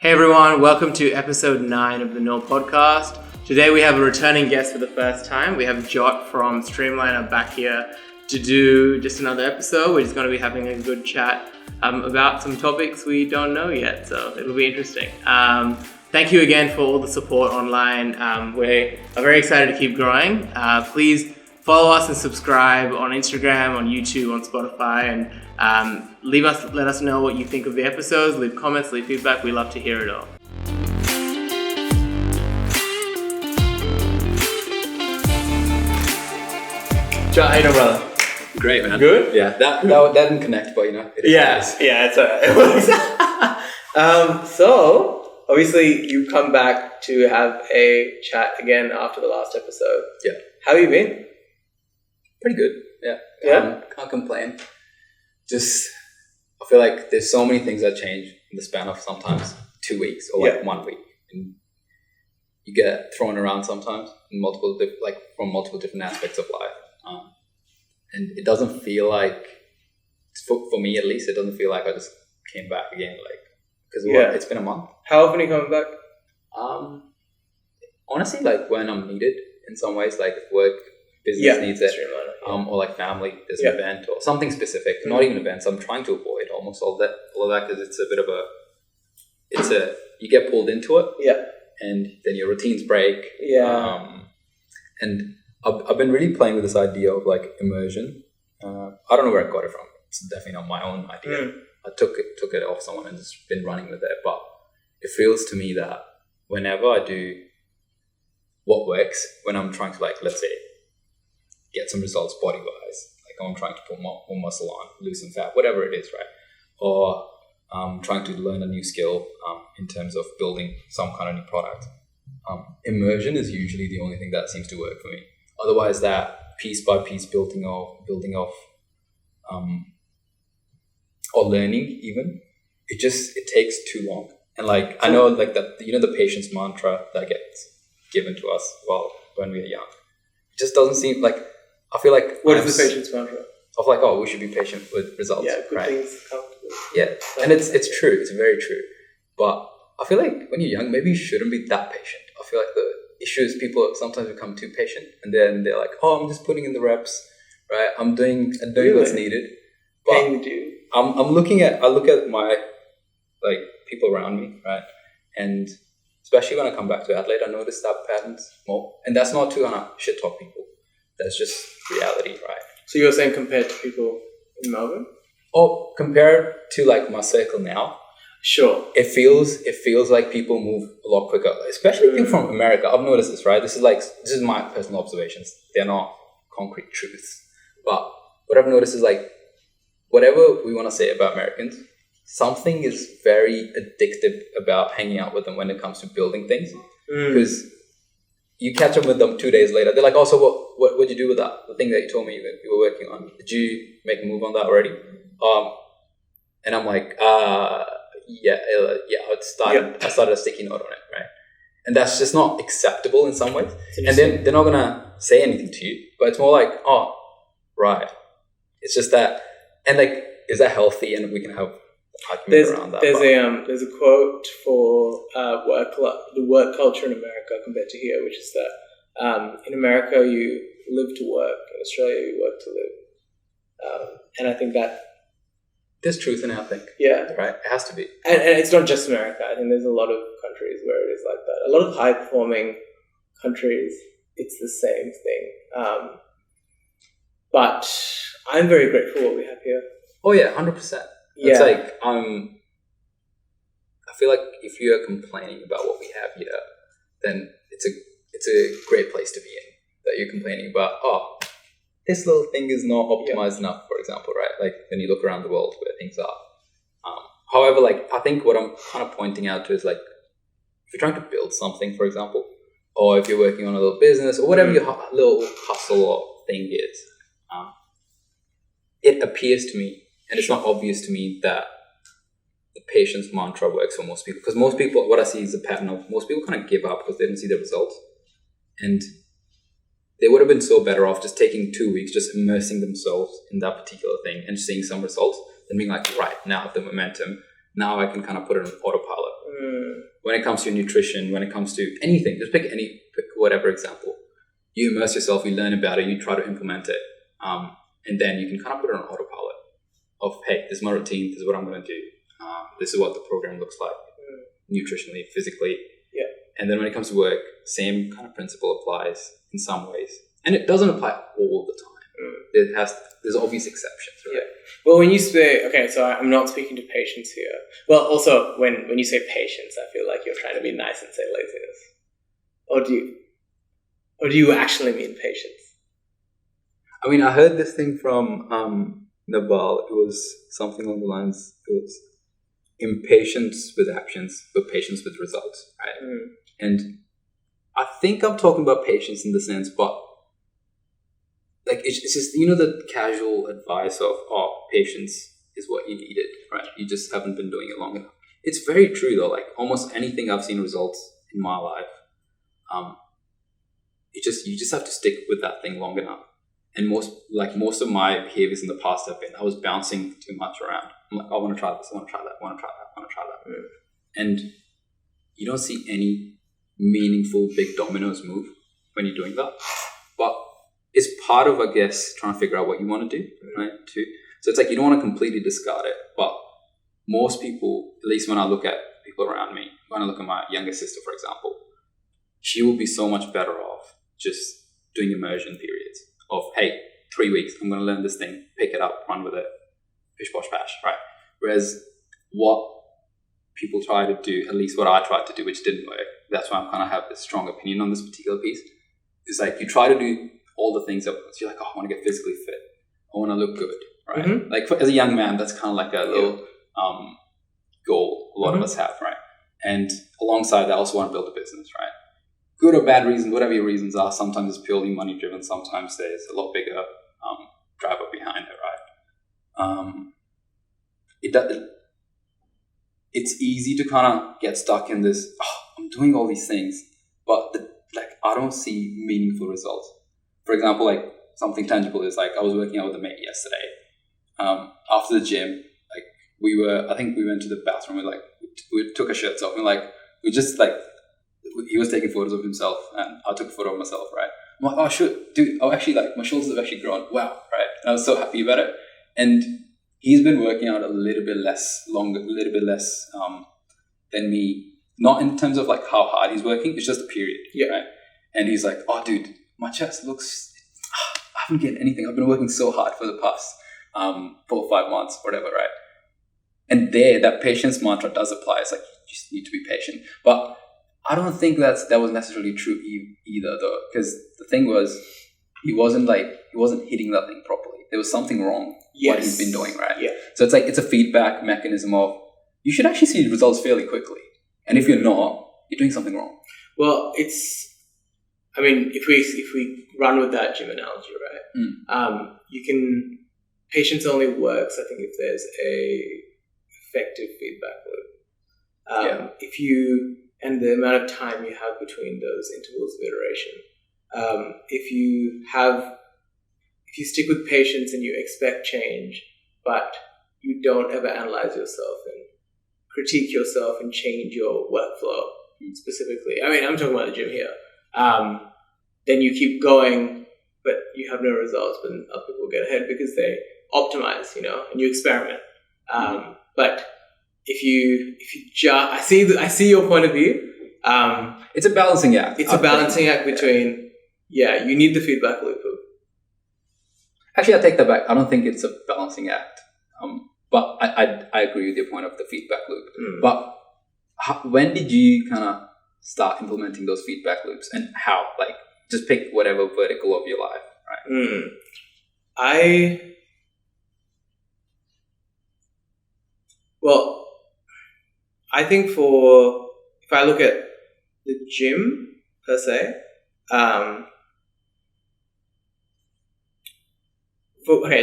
Hey everyone, welcome to episode 9 of the Noor Podcast. Today we have a returning guest for the first time. We have Jot from StreamLnr back here to do just another episode. We're just going to be having a good chat about some topics we don't know yet, so it'll be interesting. Thank you again for all the support online. We are very excited to keep growing. Please follow us and subscribe on Instagram, on YouTube, on Spotify, and let us know what you think of the episodes. Leave comments, leave feedback. We love to hear it all. Jot, how you doing, brother? Great, man. Good? Yeah, that didn't connect, but you know. It's alright. So, obviously, you've come back to have a chat again after the last episode. Yeah. How have you been? Pretty good. Yeah. Yeah? Can't complain. Just, I feel like there's so many things that change in the span of sometimes 2 weeks or 1 week. And you get thrown around sometimes in from multiple different aspects of life. And it doesn't feel like, for me at least, it doesn't feel like I just came back again. Because it's been a month. How often are you coming back? Honestly, when I'm needed in some ways, like work, business needs it, or like family, there's an event or something specific. Mm-hmm. Not even events. I'm trying to avoid almost all of that because it's a bit of you get pulled into it. Yeah. And then your routines break. Yeah. And I've been really playing with this idea of immersion. I don't know where I got it from. It's definitely not my own idea. Mm. I took it off someone and just been running with it. But it feels to me that whenever I do what works, when I'm trying to let's say, get some results body-wise, I'm trying to put more muscle on, lose some fat, whatever it is, right? Or I'm trying to learn a new skill in terms of building some kind of new product. Immersion is usually the only thing that seems to work for me. Otherwise, that piece by piece building off, or learning even, it takes too long. And I know the patience mantra that gets given to us when we are young. It just doesn't seem I feel like what is the patience mantra? Of we should be patient with results. Yeah, good right? Things come to us. Yeah, and it's true. It's very true. But I feel like when you're young, maybe you shouldn't be that patient. I feel like the issue is people sometimes become too patient, and then they're like, "Oh, I'm just putting in the reps, right? I'm doing what's needed." But I look at my people around me, right? And especially when I come back to Adelaide, I notice that patterns more. And that's not to shit talk people. That's just reality, right? So you're saying compared to people in Melbourne? Or compared to my circle now. Sure. It feels like people move a lot quicker, especially people from America. I've noticed this, right? This is my personal observations. They're not concrete truths. But what I've noticed is whatever we want to say about Americans, something is very addictive about hanging out with them when it comes to building things. Because you catch up with them 2 days later. They're like, "Oh, so what'd you do with that? The thing that you told me you were working on. Did you make a move on that already?" And I'm like, I started a sticky note on it, right? And that's just not acceptable in some ways. And then they're not gonna say anything to you, but it's more like, "Oh, right." It's just that, and is that healthy? And we can have argument around that. There's a quote for the work culture in America compared to here, which is that in America you live to work, in Australia you work to live, and I think that there's truth in it, I think. Yeah. Right? It has to be. And it's not just America. I think there's a lot of countries where it is like that. A lot of high-performing countries, it's the same thing. But I'm very grateful for what we have here. Oh, yeah, 100%. Yeah. It's I feel like if you're complaining about what we have here, then it's a great place to be in. That you're complaining about, this little thing is not optimized enough, for example, right? When you look around the world where things are. However, I think what I'm kind of pointing out to is if you're trying to build something, for example, or if you're working on a little business or whatever your little hustle or thing is, it appears to me, and it's not obvious to me, that the patience mantra works for most people. Because most people, what I see is a pattern of most people kind of give up because they don't see the results. And they would have been so better off just taking 2 weeks, just immersing themselves in that particular thing and seeing some results, than being right, now I have the momentum, now I can kind of put it on autopilot. when it comes to nutrition, when it comes to anything, just pick whatever example. You immerse yourself, you learn about it, you try to implement it, and then you can kind of put it on autopilot of, hey, this is my routine, this is what I'm going to do, this is what the program looks like, nutritionally, physically. Yeah. And then when it comes to work, same kind of principle applies in some ways, and it doesn't apply all the time. There's obvious exceptions, right? Yeah. Well, when you say, okay, so I'm not speaking to patients here. Well, also when you say patience, I feel like you're trying to be nice and say laziness, or do you actually mean patience? I mean, I heard this thing from Naval. It was something along the lines. It was impatience with actions, but patience with results, right? And I think I'm talking about patience in the sense, but like it's just, you know, the casual advice of, oh, patience is what you needed, right? You just haven't been doing it long enough. It's very true though. Like almost anything I've seen results in my life, you just have to stick with that thing long enough. And most of my behaviors in the past have been, I was bouncing too much around. I'm like, I want to try this, I want to try that, I want to try that, I want to try that. And you don't see any meaningful big dominoes move when you're doing that. But it's part of, I guess, trying to figure out what you want to do, right? Too. So it's like you don't want to completely discard it. But most people, at least when I look at people around me, when I look at my younger sister, for example, she will be so much better off just doing immersion periods of, hey, 3 weeks, I'm going to learn this thing, pick it up, run with it, pish posh pash, right? Whereas what people try to do, at least what I tried to do, which didn't work, that's why I kind of have this strong opinion on this particular piece, is like you try to do all the things that you're like, oh, I want to get physically fit, I want to look good, right? Mm-hmm. Like as a young man, that's kind of like a little goal a lot of us have, right? And alongside that, I also want to build a business, right? Good or bad reasons, whatever your reasons are, sometimes it's purely money driven, sometimes there's a lot bigger driver behind it, right? It's easy to kind of get stuck in this, oh, I'm doing all these things, but I don't see meaningful results. For example, like something tangible is like I was working out with a mate yesterday. After the gym, like I think we went to the bathroom and we took our shirts off and we just he was taking photos of himself and I took a photo of myself, right? I'm like, oh shit, dude, actually my shoulders have actually grown. Wow, right? And I was so happy about it. And he's been working out a little bit less than me. Not in terms of like how hard he's working, it's just a period, right? And he's like, oh dude, my chest looks, I haven't gained anything. I've been working so hard for the past 4 or 5 months, whatever, right? And that patience mantra does apply. It's like, you just need to be patient. But I don't think that was necessarily true either though, because the thing was, he wasn't hitting that thing properly. There was something wrong what he's been doing, right? Yeah. So it's like, it's a feedback mechanism of, you should actually see results fairly quickly. And if you're not, you're doing something wrong. Well, if we run with that gym analogy, right? Patience only works, I think, if there's a effective feedback loop. And the amount of time you have between those intervals of iteration. If you stick with patience and you expect change, but you don't ever analyze yourself and critique yourself and change your workflow specifically. I mean, I'm talking about the gym here. Then you keep going, but you have no results, but other people get ahead because they optimize, and you experiment. But I see your point of view. It's a balancing act. It's a balancing act between, you need the feedback loop. Actually, I take that back. I don't think it's a balancing act. But I agree with your point of the feedback loop. But when did you kind of start implementing those feedback loops, and how? Like, just pick whatever vertical of your life, right? I think if I look at the gym per se,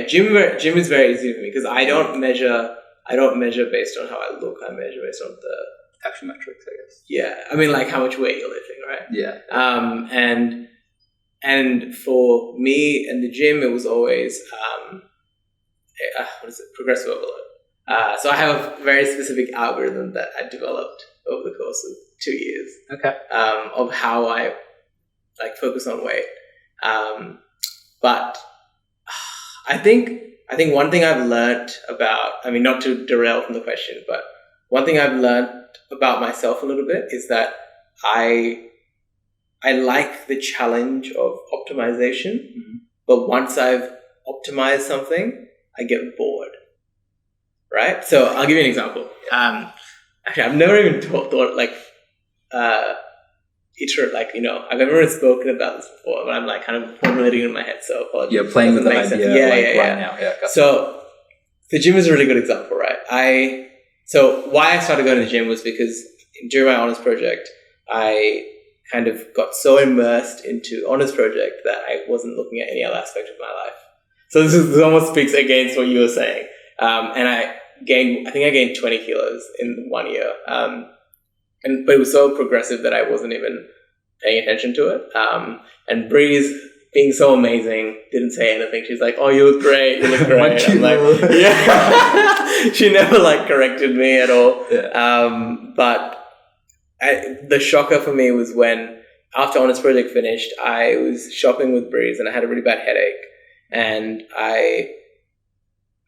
gym is very easy for me because I don't measure based on how I look. I measure based on the actual metrics, I guess. Yeah, I mean, like how much weight you're lifting, right? Yeah. And for me and the gym, it was always progressive overload. So I have a very specific algorithm that I developed over the course of 2 years. Okay. Of how I like focus on weight. But I think one thing I've learned about, I mean, not to derail from the question, but one thing I've learned about myself a little bit is that I like the challenge of optimization, but once I've optimized something, I get bored. Right? So I'll give you an example. Actually, I've never even thought like, I've never spoken about this before, but I'm like kind of formulating it in my head, so apologies. You're playing with the idea right now. Yeah, so the gym is a really good example, right? So why I started going to the gym was because during my honours project, I kind of got so immersed into honours project that I wasn't looking at any other aspect of my life. So this almost speaks against what you were saying. And I gained 20 kilos in 1 year. But it was so progressive that I wasn't even paying attention to it. And Breeze, being so amazing, didn't say anything. She's like, "Oh, you look great. You look great." I'm like, yeah. She never like corrected me at all. Yeah. But the shocker for me was when, after Honest Project finished, I was shopping with Breeze and I had a really bad headache. And I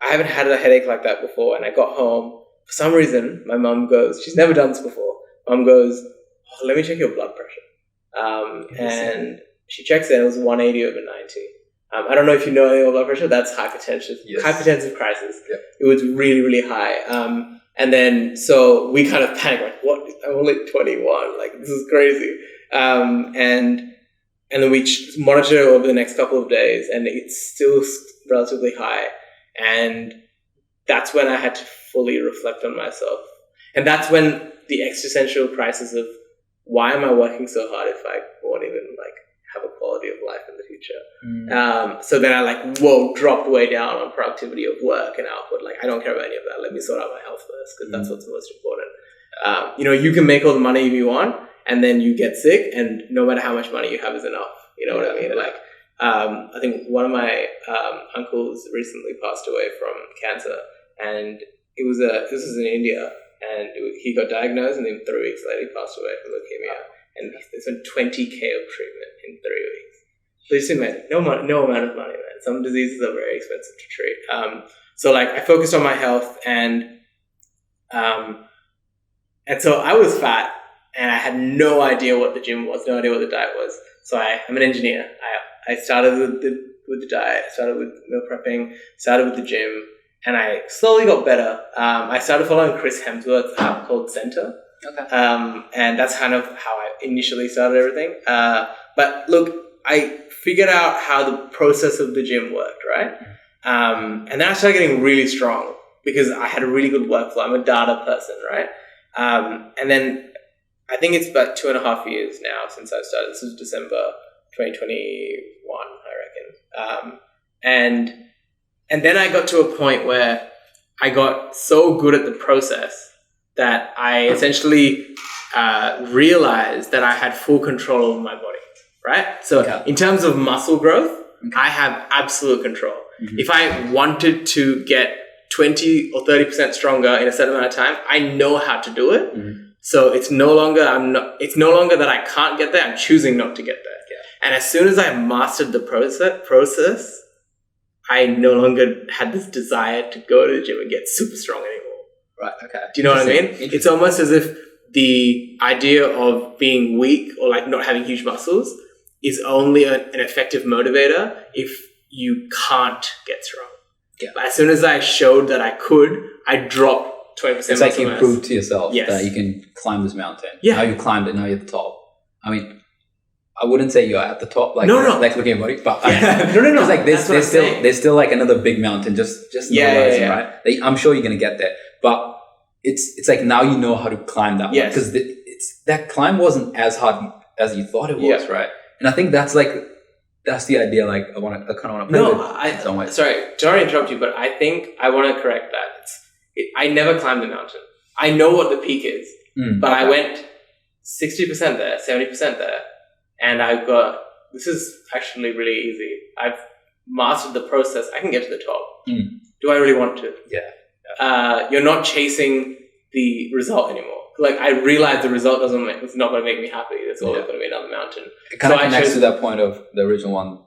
haven't had a headache like that before. And I got home. For some reason, my mum goes, she's never done this before. Mum goes, "Oh, let me check your blood pressure." And she checks it, and it was 180 over 90. I don't know if you know anything about blood pressure. That's hypertensive crisis. Yep. It was really, really high. And then, so we kind of panicked, like, what? I'm only 21. Like, this is crazy. And then we monitored it over the next couple of days, and it's still relatively high. And that's when I had to fully reflect on myself. And that's when the existential crisis of, why am I working so hard if I won't even like have a quality of life in the future? So then I dropped way down on productivity of work and output. Like, I don't care about any of that. Let me sort out my health first, because that's what's most important. You can make all the money you want, and then you get sick, and no matter how much money you have is enough. You know what I mean? Like, I think one of my uncles recently passed away from cancer, and this was in India. And he got diagnosed, and then 3 weeks later, he passed away from leukemia. And they spent 20K of treatment in 3 weeks. So just imagine, no amount of money, man. Some diseases are very expensive to treat. So like, I focused on my health, and so I was fat, and I had no idea what the gym was, no idea what the diet was. So I'm an engineer. I started with the diet, started with meal prepping, started with the gym. And I slowly got better. I started following Chris Hemsworth's app called Center. Okay. And that's kind of how I initially started everything. But look, I figured out how the process of the gym worked, right? And then I started getting really strong because I had a really good workflow. I'm a data person, right? And then I think it's about 2.5 years now since I started. This was December 2021, I reckon. And then I got to a point where I got so good at the process that I essentially realized that I had full control over my body, right? So in terms of muscle growth, I have absolute control. Mm-hmm. If I wanted to get 20 or 30% stronger in a certain amount of time, I know how to do it. Mm-hmm. So it's no longer that I can't get there, I'm choosing not to get there. Yeah. And as soon as I mastered the process, I no longer had this desire to go to the gym and get super strong anymore. Right, okay. Do you know what I mean? It's almost as if the idea of being weak or like not having huge muscles is only an effective motivator if you can't get strong. Yeah. But as soon as I showed that I could, I dropped 20% It's like you proved to yourself that you can climb this mountain. Yeah. Now you climbed it, now you're at the top. I mean, I wouldn't say you're at the top, like like looking at your body, but no. Like there's still like another big mountain, just horizon, right? Like, I'm sure you're gonna get there, but it's like now you know how to climb that one, because that climb wasn't as hard as you thought it was, right? And I think that's the idea. Like I kind of want to play with some way. Sorry to interrupt you, but I think I want to correct that. I never climbed the mountain. I know what the peak is, but I went 60% there, 70% there. And this is actually really easy. I've mastered the process. I can get to the top. Do I really want to? Yeah. You're not chasing the result anymore. Like, I realized the result it's not going to make me happy. It's always going to be another mountain. It kind of connects to that point of the original one,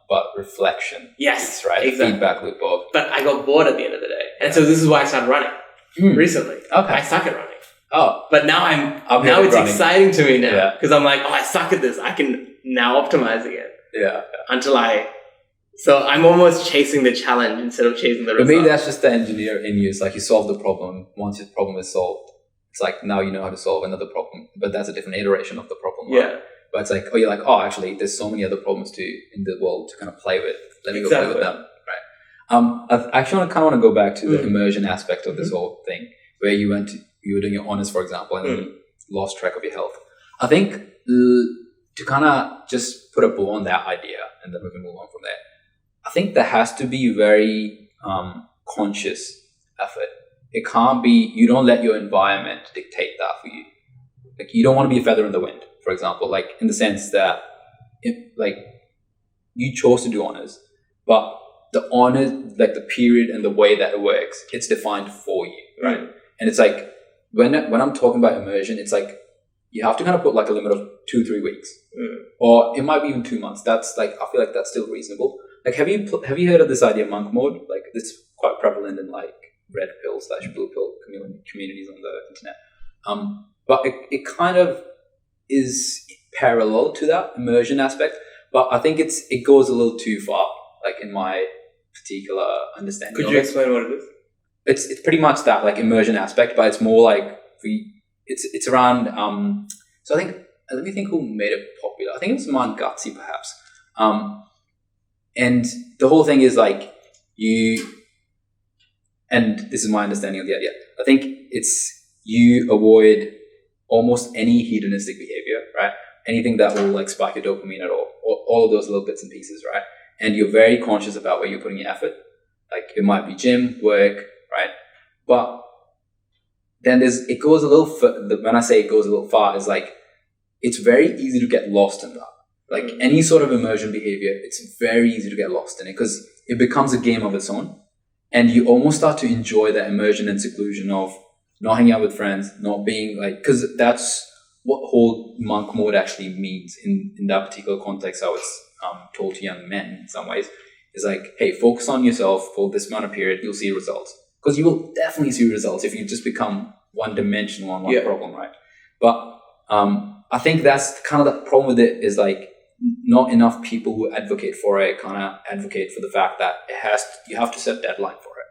but reflection. Yes, right. Exactly. Feedback loop of. But I got bored at the end of the day, and so this is why I started running recently. Okay. I suck at running. Oh, but now it's running. exciting to me now because I'm like, I suck at this. I can now optimize again. Yeah. So I'm almost chasing the challenge instead of chasing the result. But maybe that's just the engineer in you. It's like you solve the problem. Once your problem is solved, it's like now you know how to solve another problem. But that's a different iteration of the problem. Right? Yeah. But it's like, you're like, actually, there's so many other problems in the world to kind of play with. Let me go play with them. Right. I actually kind of want to go back to the immersion aspect of this whole thing, where you were doing your honors, for example, and then you lost track of your health. I think to kind of just put a bow on that idea, and then we can move on from there. I think there has to be very conscious effort. It can't be, you don't let your environment dictate that for you. Like, you don't want to be a feather in the wind, for example, like in the sense that you chose to do honors, but the honors, like the period and the way that it works, it's defined for you, right? And it's like, when I'm talking about immersion, it's like, you have to kind of put like a limit of 2-3 weeks, or it might be even 2 months. That's like, I feel like that's still reasonable. Like, have you heard of this idea, monk mode? Like, it's quite prevalent in like red pill / blue pill communities on the internet. But it kind of is parallel to that immersion aspect. But I think it goes a little too far, like in my particular understanding. Could you explain what it is? It's pretty much that like immersion aspect, but it's more like it's around. So I think, let me think who made it popular. I think it was Manjot perhaps. And the whole thing is like and this is my understanding of the idea. I think it's you avoid almost any hedonistic behavior, right? Anything that will like spike your dopamine at all of those little bits and pieces, right? And you're very conscious about where you're putting your effort. Like, it might be gym, work, right? But then it goes a little when I say it goes a little far, is like, it's very easy to get lost in that. Like, any sort of immersion behavior, it's very easy to get lost in it because it becomes a game of its own. And you almost start to enjoy that immersion and seclusion of not hanging out with friends, not being like, because that's what whole monk mode actually means in that particular context. I was told to young men in some ways, is like, hey, focus on yourself for this amount of period, you'll see results. Because you will definitely see results if you just become one-dimensional on one problem, right? But I think that's kind of the problem with it, is like, not enough people who advocate for it kind of advocate for the fact that you have to set deadline for it.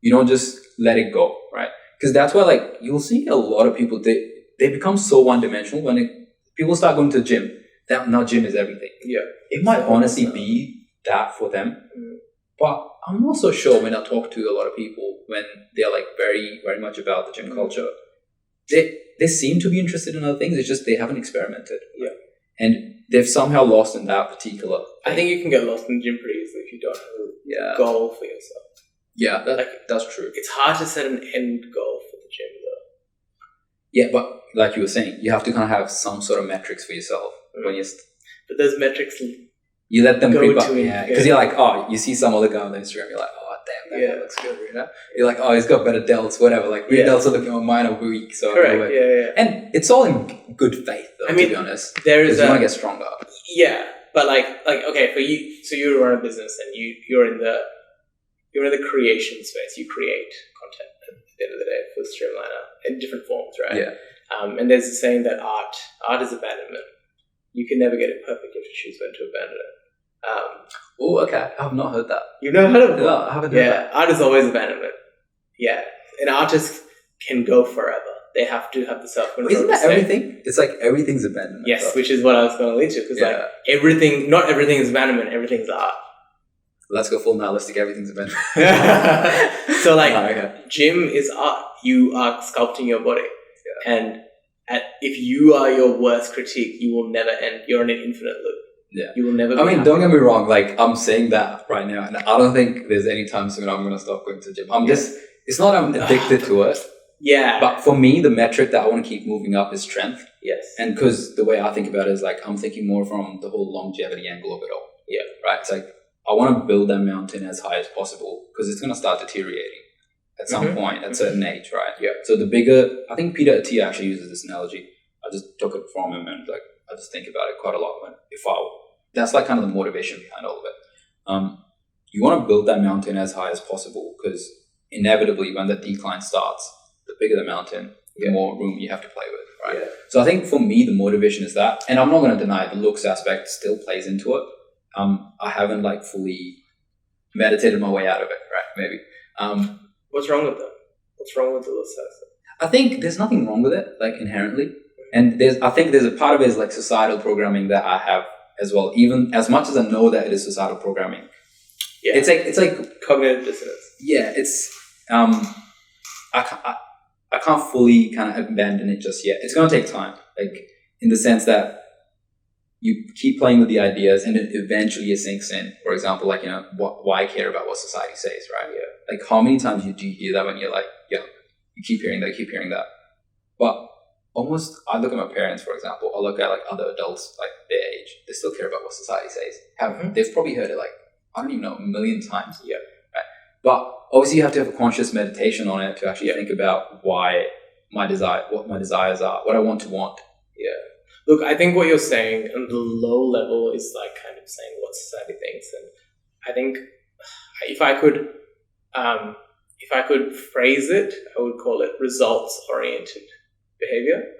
You don't just let it go, right? Because that's why, like, you'll see a lot of people, they become so one-dimensional when people start going to the gym. That now gym is everything. Yeah, it might honestly be that for them, but I'm not so sure when I talk to a lot of people when they're like very, very much about the gym culture. They seem to be interested in other things. It's just they haven't experimented. Yeah. And they've somehow lost in that particular thing. I think you can get lost in the gym pretty easily if you don't have a goal for yourself. Yeah, that's true. It's hard to set an end goal for the gym, though. Yeah, but like you were saying, you have to kind of have some sort of metrics for yourself. When but those metrics, you let them creep up. Yeah, because you're like, you see some other guy on the Instagram, you're like, damn, that guy looks good, you know? You're like, he's got better delts, whatever. Like, real delts are looking on mine are weak. So correct, And it's all in good faith, though, to be honest. There is you want to get stronger. Yeah, but like, okay, for you, so you run a business and you're in the creation space. You create content at the end of the day for StreamLnr in different forms, right? Yeah. And there's a saying that art is abandonment. You can never get it perfect if you choose when to abandon it. Oh, okay. I have not heard that. You've never heard of it? No, I haven't heard that. Art is always abandonment. Yeah. An artist can go forever. They have to have the self-control. Isn't that everything? It's like everything's abandonment. Yes, which is what I was going to lead to. Because like everything, not everything is abandonment, everything's art. Let's go full nihilistic, everything's abandonment. So like, gym is art. You are sculpting your body. Yeah. And if you are your worst critique, you will never end. You're in an infinite loop. Yeah. You will never be happy. Don't get me wrong. Like, I'm saying that right now, and I don't think there's any time soon I'm going to stop going to the gym. It's not I'm addicted to it. Yeah. But for me, the metric that I want to keep moving up is strength. Yes. And because the way I think about it is like, I'm thinking more from the whole longevity angle of it all. Yeah. Right? It's like, I want to build that mountain as high as possible because it's going to start deteriorating at some point, at a certain age, right? Yeah. So the bigger, I think Peter Attia actually uses this analogy. I just took it from him, and like I just think about it quite a lot. That's like kind of the motivation behind all of it. You want to build that mountain as high as possible, because inevitably when the decline starts, the bigger the mountain, the more room you have to play with, right? Yeah. So I think for me, the motivation is that, and I'm not going to deny the looks aspect still plays into it. I haven't like fully meditated my way out of it, right? Maybe. What's wrong with them? What's wrong with the looks aspect? I think there's nothing wrong with it, like inherently. And I think there's a part of it is like societal programming that I have as well. Even as much as I know that it is societal programming, it's like cognitive dissonance. Yeah, it's I can't fully kind of abandon it just yet. It's gonna take time, like in the sense that you keep playing with the ideas, and then eventually it sinks in. For example, like why care about what society says, right? Yeah. Like how many times do you hear that when you're like, yeah, you keep hearing that, but almost, I look at my parents, for example, I look at like other adults, like their age, they still care about what society says. They've probably heard it like, I don't even know, a million times. Yeah. Right? But obviously you have to have a conscious meditation on it to actually think about what my desires are, what I want to want. Yeah. Look, I think what you're saying on the low level is like kind of saying what society thinks. And I think if I could phrase it, I would call it results-oriented behavior,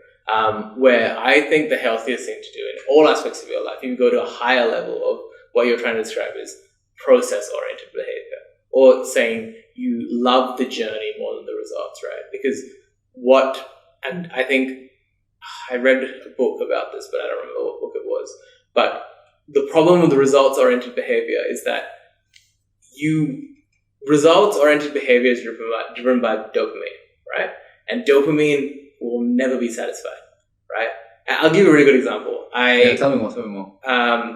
where I think the healthiest thing to do in all aspects of your life, you go to a higher level of what you're trying to describe is process-oriented behavior, or saying you love the journey more than the results, right? Because and I think I read a book about this, but I don't remember what book it was, but the problem with the results-oriented behavior is that results-oriented behavior is driven by dopamine, right? And dopamine will never be satisfied, right? I'll give you a really good example. Tell me more.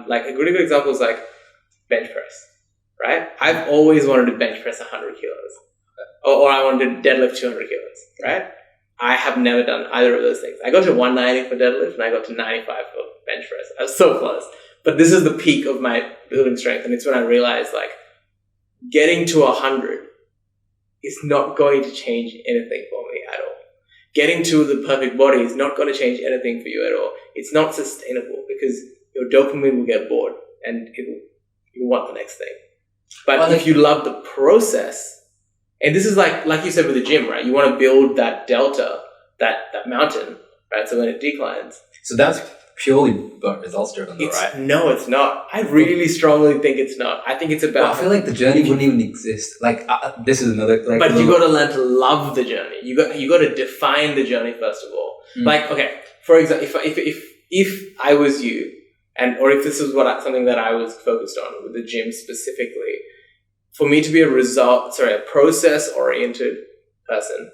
Like a really good example is like bench press, right? I've always wanted to bench press 100 kilos, or I wanted to deadlift 200 kilos, right? I have never done either of those things. I got to 190 for deadlift, and I got to 95 for bench press. I was so close, but this is the peak of my building strength, and it's when I realized like getting to 100 is not going to change anything for me at all. Getting to the perfect body is not going to change anything for you at all. It's not sustainable because your dopamine will get bored and you want the next thing. But if you love the process, and this is like you said with the gym, right? You want to build that delta, that mountain, right? So when it declines. So that's purely results driven, though, right? No, it's not. I really strongly think it's not. I think it's about... I feel like the journey wouldn't even exist. Like, this is another... Like, but you got to learn to love the journey. You got to define the journey, first of all. Like, okay, for example, if I was you, or if this was something that I was focused on with the gym specifically, for me to be a process-oriented person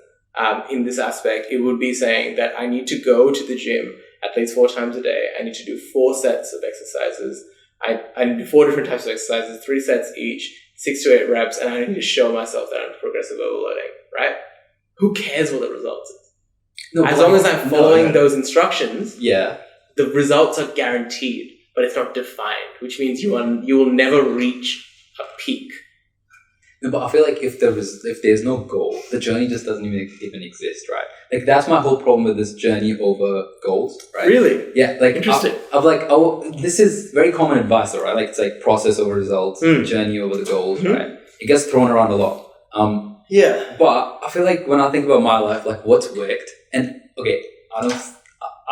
in this aspect, it would be saying that I need to go to the gym at least 4 times a day. I need to do 4 sets of exercises. I need to do 4 different types of exercises, 3 sets each, 6 to 8 reps, and I need to show myself that I'm progressive overloading, right? Who cares what the results is? No, as long as I'm following those instructions, the results are guaranteed, but it's not defined, which means you will never reach a peak. No, but I feel like if there's no goal, the journey just doesn't even exist, right? Like that's my whole problem with this journey over goals, right? Really? Yeah, like interesting. I've like, this is very common advice, though, right? Like it's like process over results, journey over the goals, right? It gets thrown around a lot. But I feel like when I think about my life, like what's worked, and okay, I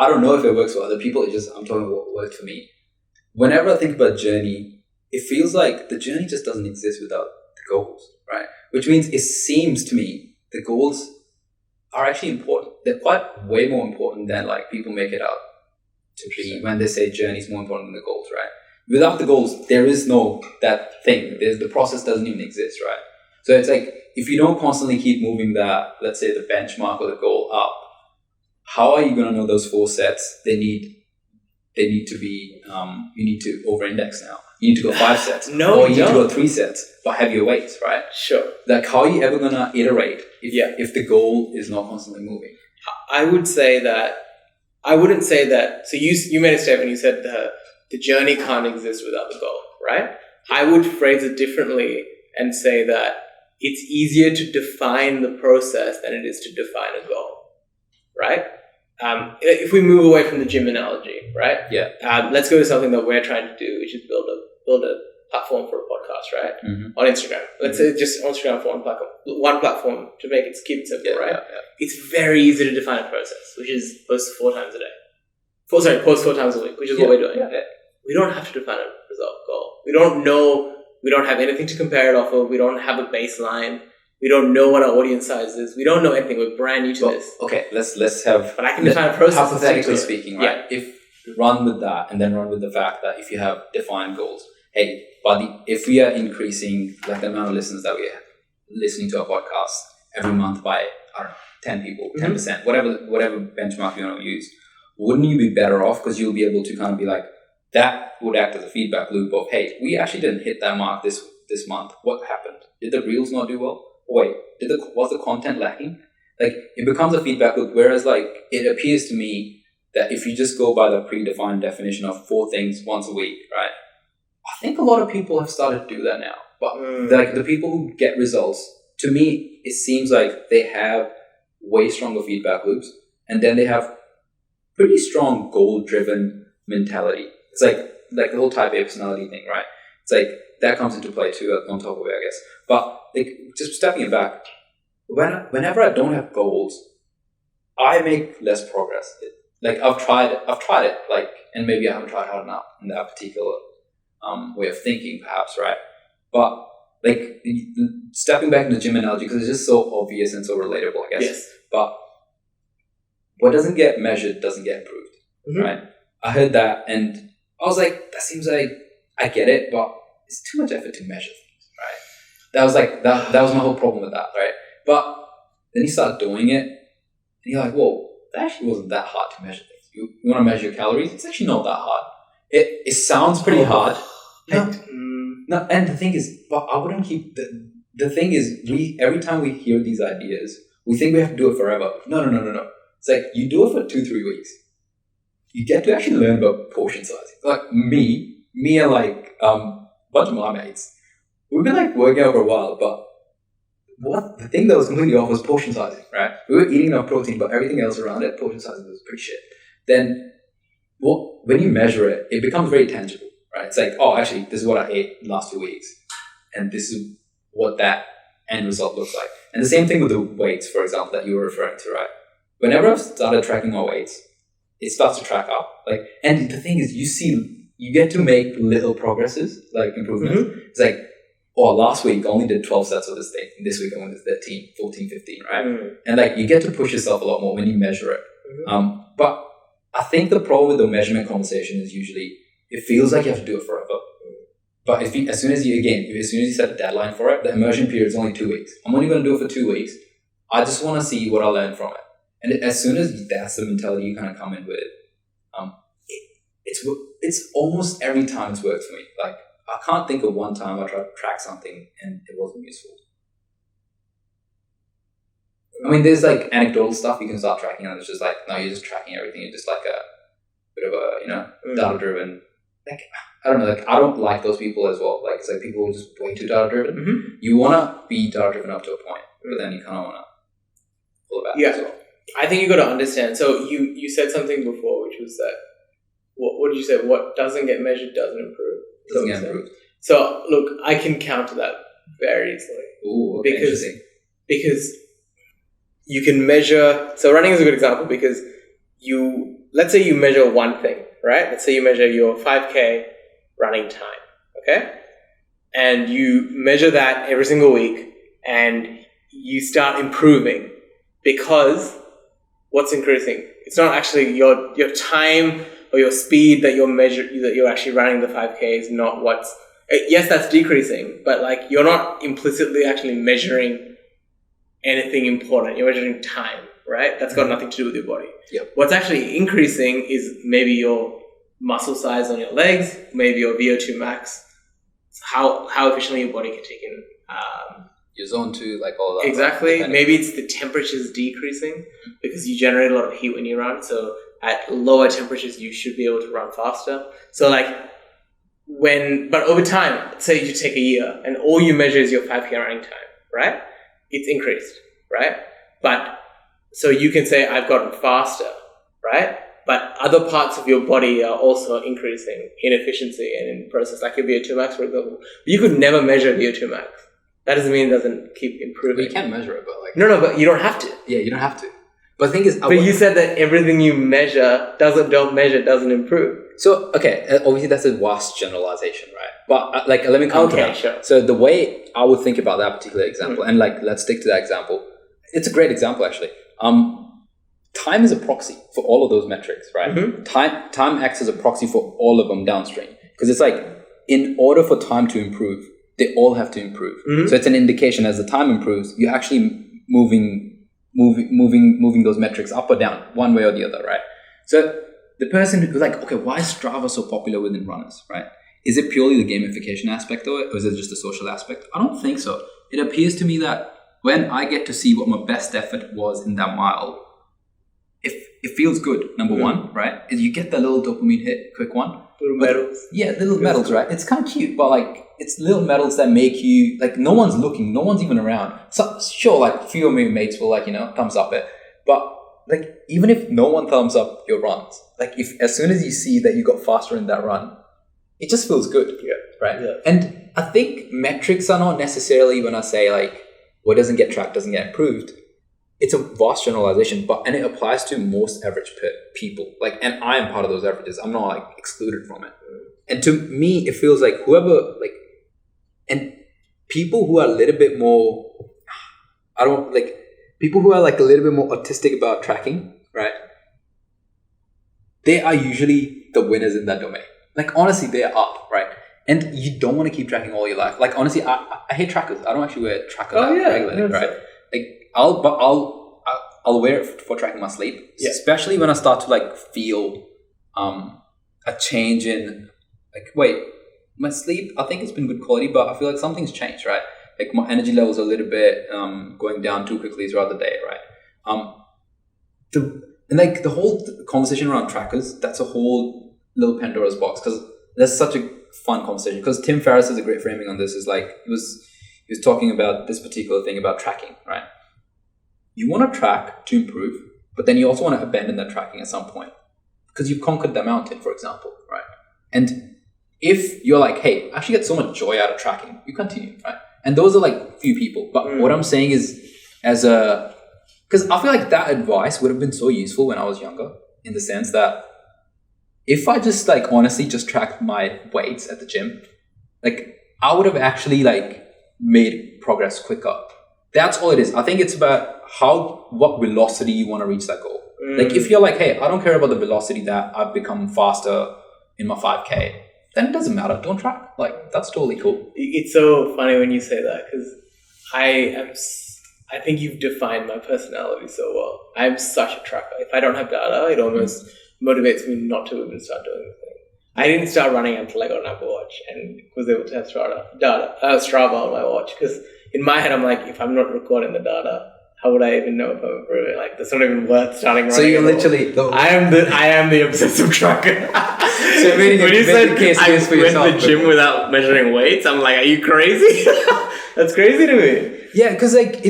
don't know if it works for other people. I'm talking about what worked for me. Whenever I think about journey, it feels like the journey just doesn't exist without goals, right? Which means it seems to me the goals are actually important. They're way more important than like people make it out to be when they say journey is more important than the goals, right? Without the goals, there is no that thing. The process doesn't even exist, right? So it's like if you don't constantly keep moving that, let's say the benchmark or the goal up, how are you going to know those 4 sets? They need to be, you need to over-index now. You need to go 5 sets. Or you need to go 3 sets, but heavier weights, right? Sure. Like, how are you ever going to iterate if the goal is not constantly moving? I wouldn't say that. So you made a statement, you said the journey can't exist without the goal, right? I would phrase it differently and say that it's easier to define the process than it is to define a goal, right? If we move away from the gym analogy, right? Yeah. Let's go to something that we're trying to do, which is build a platform for a podcast, right? On Instagram. Let's say just Instagram for one platform to keep it simple, right? Yeah. It's very easy to define a process, which is post 4 times a day. Post 4 times a week, which is what we're doing. Yeah. We don't have to define a result goal. We don't know. We don't have anything to compare it off of. We don't have a baseline. We don't know what our audience size is. We don't know anything. We're brand new to this. Okay, let's have. But I can define a process. Hypothetically speaking, right? Yeah. If run with that, and then run with the fact that if you have defined goals, hey, if we are increasing like the amount of listeners that we are listening to our podcast every month by 10 people, 10%, whatever benchmark you want to use, wouldn't you be better off because you'll be able to kind of be like, that would act as a feedback loop of, hey, we actually didn't hit that mark this month. What happened? Did the reels not do well? Wait, was the content lacking? Like, it becomes a feedback loop, whereas like it appears to me that if you just go by the predefined definition of 4 things once a week, right? I think a lot of people have started to do that now. But like the people who get results, to me, it seems like they have way stronger feedback loops, and then they have pretty strong goal-driven mentality. It's like the whole type A personality thing, right? It's like that comes into play too on top of it, I guess. But like just stepping it back, whenever I don't have goals, I make less progress. Like I've tried it, like, and maybe I haven't tried hard enough in that particular way of thinking, perhaps, right? But like stepping back into the gym analogy, because it's just so obvious and so relatable, I guess. Yes. But what doesn't get measured doesn't get improved, right? I heard that and I was like, that seems like I get it, but it's too much effort to measure things, right? That was like that was my whole problem with that, right? But then you start doing it, and you're like, whoa, that actually wasn't that hard to measure things. You want to measure your calories? It's actually not that hard. It sounds pretty hard. No, and the thing is, but I wouldn't keep the thing is, every time we hear these ideas, we think we have to do it forever. No. It's like you do it for 2-3 weeks. You get to actually learn about portion sizing. Like me and like a bunch of my mates, we've been like working out for a while, but the thing that was completely off was portion sizing, right? We were eating enough protein, but everything else around it, portion sizing was pretty shit. Then, when you measure it, it becomes very tangible, right? It's like, oh, actually, this is what I ate the last 2 weeks, and this is what that end result looks like. And the same thing with the weights, for example, that you were referring to, right? Whenever I've started tracking my weights, it starts to track up. Like, and the thing is, you get to make little progresses, like improvements. It's like, oh, last week I only did 12 sets of this thing. This week I only did 13, 14, 15, right? And like, you get to push yourself a lot more when you measure it. But I think the problem with the measurement conversation is usually, it feels like you have to do it forever. But as soon as you set a deadline for it, the immersion period is only 2 weeks. I'm only going to do it for 2 weeks. I just want to see what I learn from it. And as soon as that's the mentality you kind of come in with, it's almost every time it's worked for me. Like, I can't think of one time I tried to track something and it wasn't useful. I mean, there's like anecdotal stuff you can start tracking, and it's just like, no, you're just tracking everything. You're just like a bit of a, data-driven. Like, I don't know, like, I don't like those people as well. Like, it's like people who are just way too data-driven. You want to be data-driven up to a point, but then you kind of want to pull it back as well. I think you got to understand. So you said something before, which was that, what did you say? What doesn't get measured doesn't improve. Doesn't get improved. So look, I can counter that very easily. Ooh, okay, because you can measure. So running is a good example, because let's say you measure one thing, right? Let's say you measure your 5K running time, okay? And you measure that every single week, and you start improving, because what's increasing? It's not actually your time or your speed that you're actually running the 5K is not what's... Yes, that's decreasing, but like, you're not implicitly actually measuring anything important. You're measuring time, right? That's got nothing to do with your body. Yep. What's actually increasing is maybe your muscle size on your legs, maybe your VO2 max, how efficiently your body can take in... your zone 2, like all that. Exactly. Maybe it's the temperature's decreasing because you generate a lot of heat when you run. So at lower temperatures, you should be able to run faster. So like but over time, say you take a year and all you measure is your 5K running time, right? It's increased, right? But so you can say I've gotten faster, right? But other parts of your body are also increasing in efficiency and in process, like your VO2 max, for example. You could never measure VO2 max. That doesn't mean it doesn't keep improving. Well, you can measure it, but like... No, but you don't have to. Yeah, you don't have to. But the thing is... But you said that everything you measure doesn't improve. So, okay, obviously that's a vast generalization, right? But like, let me come to that. Sure. So the way I would think about that particular example, and like, let's stick to that example. It's a great example, actually. Time is a proxy for all of those metrics, right? Mm-hmm. Time acts as a proxy for all of them downstream. Because it's like, in order for time to improve, they all have to improve. Mm-hmm. So it's an indication as the time improves, you're actually moving those metrics up or down, one way or the other, right? So the person who's like, okay, why is Strava so popular within runners, right? Is it purely the gamification aspect of it, or is it just the social aspect? I don't think so. It appears to me that when I get to see what my best effort was in that mile, it feels good, number one, right? Is you get that little dopamine hit, quick one. Little medals. Yeah, little medals, right? It's kind of cute, but like, it's little medals that make you, like, no one's looking, no one's even around. So, sure, like, a few of my mates will, like, thumbs up it. But, like, even if no one thumbs up your runs, like, if as soon as you see that you got faster in that run, it just feels good. Yeah. Right? Yeah. And I think metrics are not necessarily, when I say, like, what doesn't get tracked doesn't get improved. It's a vast generalization, and it applies to most average people. Like, and I am part of those averages. I'm not, like, excluded from it. And to me, it feels like whoever, like, and people who are a little bit more, people who are like a little bit more autistic about tracking, right? They are usually the winners in that domain. Like, honestly, they are up, right? And you don't want to keep tracking all your life. Like, honestly, I hate trackers. I don't actually wear a tracker regularly, right? Like, I'll wear it for tracking my sleep, especially when I start to like feel a change in, like, wait, my sleep, I think it's been good quality, but I feel like something's changed, right? Like, my energy levels are a little bit going down too quickly throughout the day, right? The whole conversation around trackers, that's a whole little Pandora's box, because that's such a fun conversation. Because Tim Ferriss has a great framing on this. Is like, he was talking about this particular thing about tracking, right? You want to track to improve, but then you also want to abandon that tracking at some point because you've conquered the mountain, for example, right? And if you're like, hey, I actually get so much joy out of tracking, you continue, right? And those are like few people. But what I'm saying is, because I feel like that advice would have been so useful when I was younger, in the sense that if I just like honestly just tracked my weights at the gym, like I would have actually like made progress quicker. That's all it is. I think it's about what velocity you want to reach that goal. Like, if you're like, hey, I don't care about the velocity that I've become faster in my 5K, then it doesn't matter. Don't track. Like, that's totally cool. It's so funny when you say that, because I think you've defined my personality so well. I'm such a tracker. If I don't have data, it almost motivates me not to even start doing the thing. I didn't start running until I got an Apple Watch and was able to have Strava on my watch, because in my head, I'm like, if I'm not recording the data, how would I even know if I'm improving? Like, that's not even worth starting running. So you're literally... I am the obsessive tracker. So when you said I went to the gym without measuring weights, I'm like, are you crazy? That's crazy to me. Yeah, because like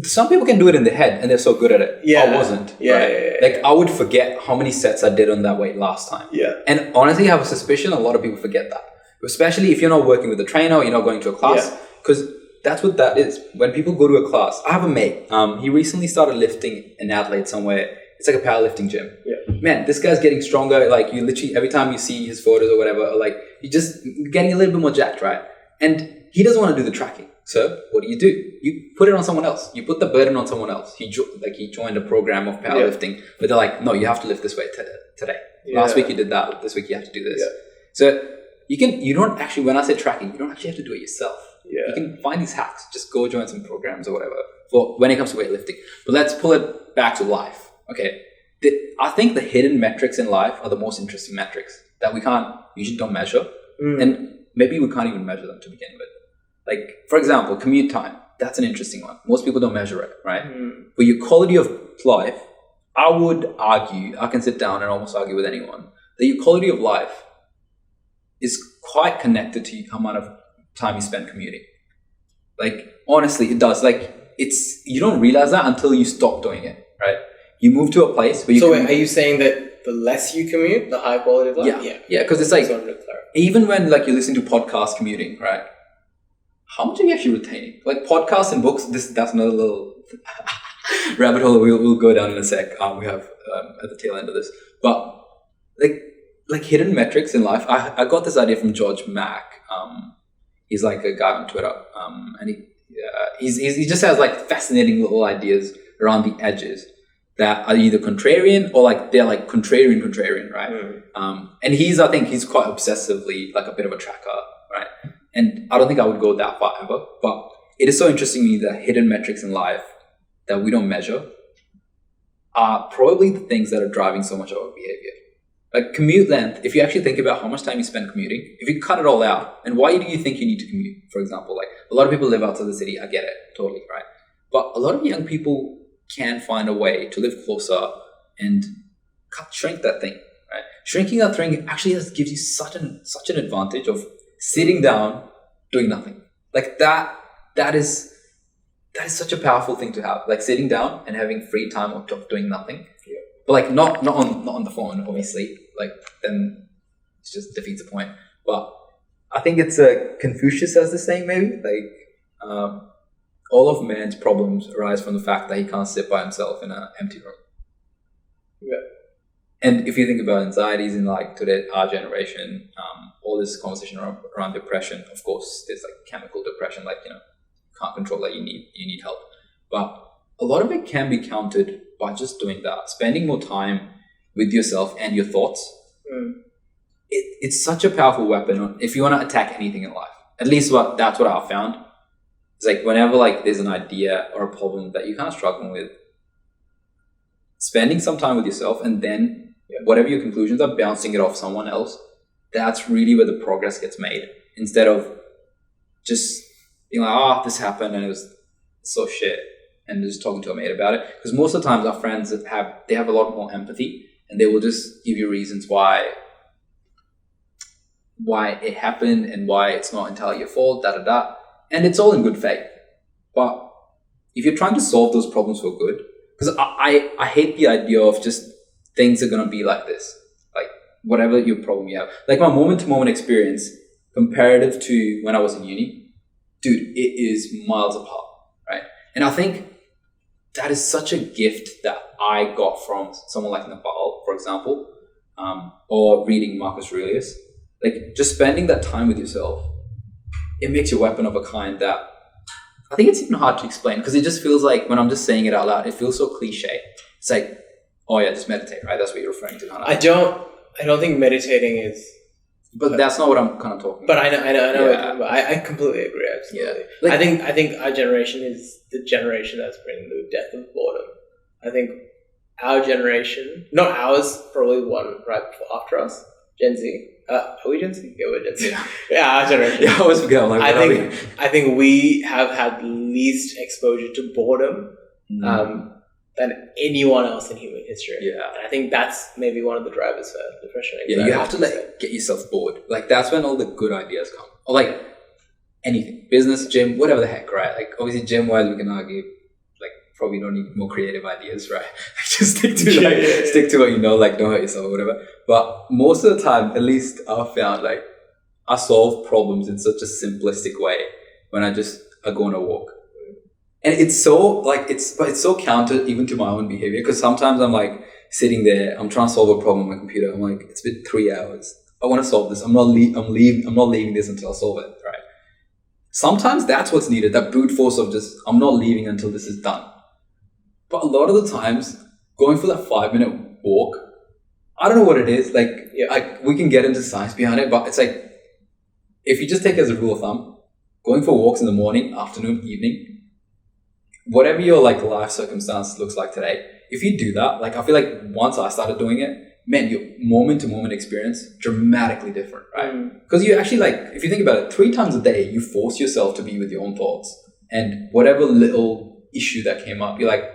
some people can do it in their head and they're so good at it. Yeah. I wasn't. Yeah. Like, I would forget how many sets I did on that weight last time. Yeah. And honestly, I have a suspicion a lot of people forget that. Especially if you're not working with a trainer or you're not going to a class. Because that's what that is. When people go to a class, I have a mate. He recently started lifting in Adelaide somewhere. It's like a powerlifting gym. Yeah. Man, this guy's getting stronger. Like, you literally, every time you see his photos or whatever, like, you're just getting a little bit more jacked, right? And he doesn't want to do the tracking. So what do? You put it on someone else. You put the burden on someone else. He joined a program of powerlifting, but they're like, no, you have to lift this weight today. Yeah. Last week you did that. This week you have to do this. Yeah. So you don't actually, when I say tracking, you don't actually have to do it yourself. Yeah. You can find these hacks. Just go join some programs or whatever for when it comes to weightlifting. But let's pull it back to life. Okay. I think the hidden metrics in life are the most interesting metrics that we usually don't measure. And maybe we can't even measure them to begin with. Like, for example, commute time. That's an interesting one. Most people don't measure it, right? But your quality of life, I would argue, I can sit down and almost argue with anyone, that your quality of life is quite connected to how amount of time you spend commuting. Like, honestly, it does. Like, you don't realize that until you stop doing it, right? You move to a place where you So wait, are you saying that the less you commute, the higher quality of life? Yeah, because it's like, even when like you listen to podcast commuting, right? How much are you actually retaining? Like podcasts and books, that's another little rabbit hole we'll go down in a sec. We have at the tail end of this. But like hidden metrics in life, I got this idea from George Mack. He's like a guy on Twitter, and he just has like fascinating little ideas around the edges that are either contrarian or like they're like contrarian, right? And I think he's quite obsessively like a bit of a tracker, right? And I don't think I would go that far ever, but it is so interesting to me that hidden metrics in life that we don't measure are probably the things that are driving so much of our behavior. Like commute length, if you actually think about how much time you spend commuting, if you cut it all out, and why do you think you need to commute? For example, like a lot of people live outside the city, I get it, totally, right? But a lot of young people can find a way to live closer and shrink that thing, right? Shrinking that thing actually gives you such an advantage of sitting down, doing nothing. Like that is such a powerful thing to have. Like sitting down and having free time of doing nothing. Yeah. But like not on the phone, obviously. Like then it just defeats the point. But I think it's Confucius has this saying maybe, like all of man's problems arise from the fact that he can't sit by himself in an empty room. Yeah. And if you think about anxieties in like today, our generation, all this conversation around depression, of course, there's like chemical depression, like, can't control that, you need help. But a lot of it can be countered by just doing that, spending more time with yourself and your thoughts. It's such a powerful weapon if you want to attack anything in life. At least that's what I've found. It's like whenever like there's an idea or a problem that you're kind of struggling with, spending some time with yourself and then whatever your conclusions are, bouncing it off someone else, that's really where the progress gets made. Instead of just being like, this happened and it was so shit, and just talking to a mate about it. Because most of the times our friends have a lot more empathy, and they will just give you reasons why it happened and why it's not entirely your fault, and it's all in good faith. But if you're trying to solve those problems for good, because I hate the idea of just things are going to be like this, like whatever your problem you have. Like my moment-to-moment experience comparative to when I was in uni, dude, it is miles apart, right? And I think that is such a gift that I got from someone like Nepal, for example, or reading Marcus Aurelius. Like just spending that time with yourself, it makes you a weapon of a kind that I think it's even hard to explain, because it just feels like when I'm just saying it out loud, it feels so cliche. It's like, oh yeah, just meditate, right? That's what you're referring to. I don't think meditating is... But that's not what I'm kind of talking about. But I know yeah. I completely agree, absolutely. Yeah. Like, I think our generation is the generation that's bringing the death of boredom. I think our generation, not ours, probably one right after us, Gen Z. Are we Gen Z? Yeah, we're Gen Z. Yeah, our generation. Yeah, I always forget. Like, I think we have had least exposure to boredom than anyone else in human history. Yeah. And I think that's maybe one of the drivers for depression. Yeah, you have to get yourself bored. Like that's when all the good ideas come. Or like anything, business, gym, whatever the heck, right? Like obviously gym wise we can argue like probably don't need more creative ideas, right? Just stick to what you know, like don't hurt yourself or whatever. But most of the time, at least I've found like I solve problems in such a simplistic way when I go on a walk. And it's so so counter even to my own behavior, because sometimes I'm like sitting there, I'm trying to solve a problem on my computer. I'm like, it's been 3 hours. I want to solve this. I'm not leaving this until I solve it, right? Sometimes that's what's needed, that brute force of just, I'm not leaving until this is done. But a lot of the times, going for that 5-minute walk, I don't know what it is. Like, we can get into science behind it, but it's like, if you just take it as a rule of thumb, going for walks in the morning, afternoon, evening, whatever your like life circumstance looks like today, if you do that, like I feel like once I started doing it, man, your moment to moment experience dramatically different, right? Because you actually like, if you think about it, 3 times a day, you force yourself to be with your own thoughts, and whatever little issue that came up, you're like,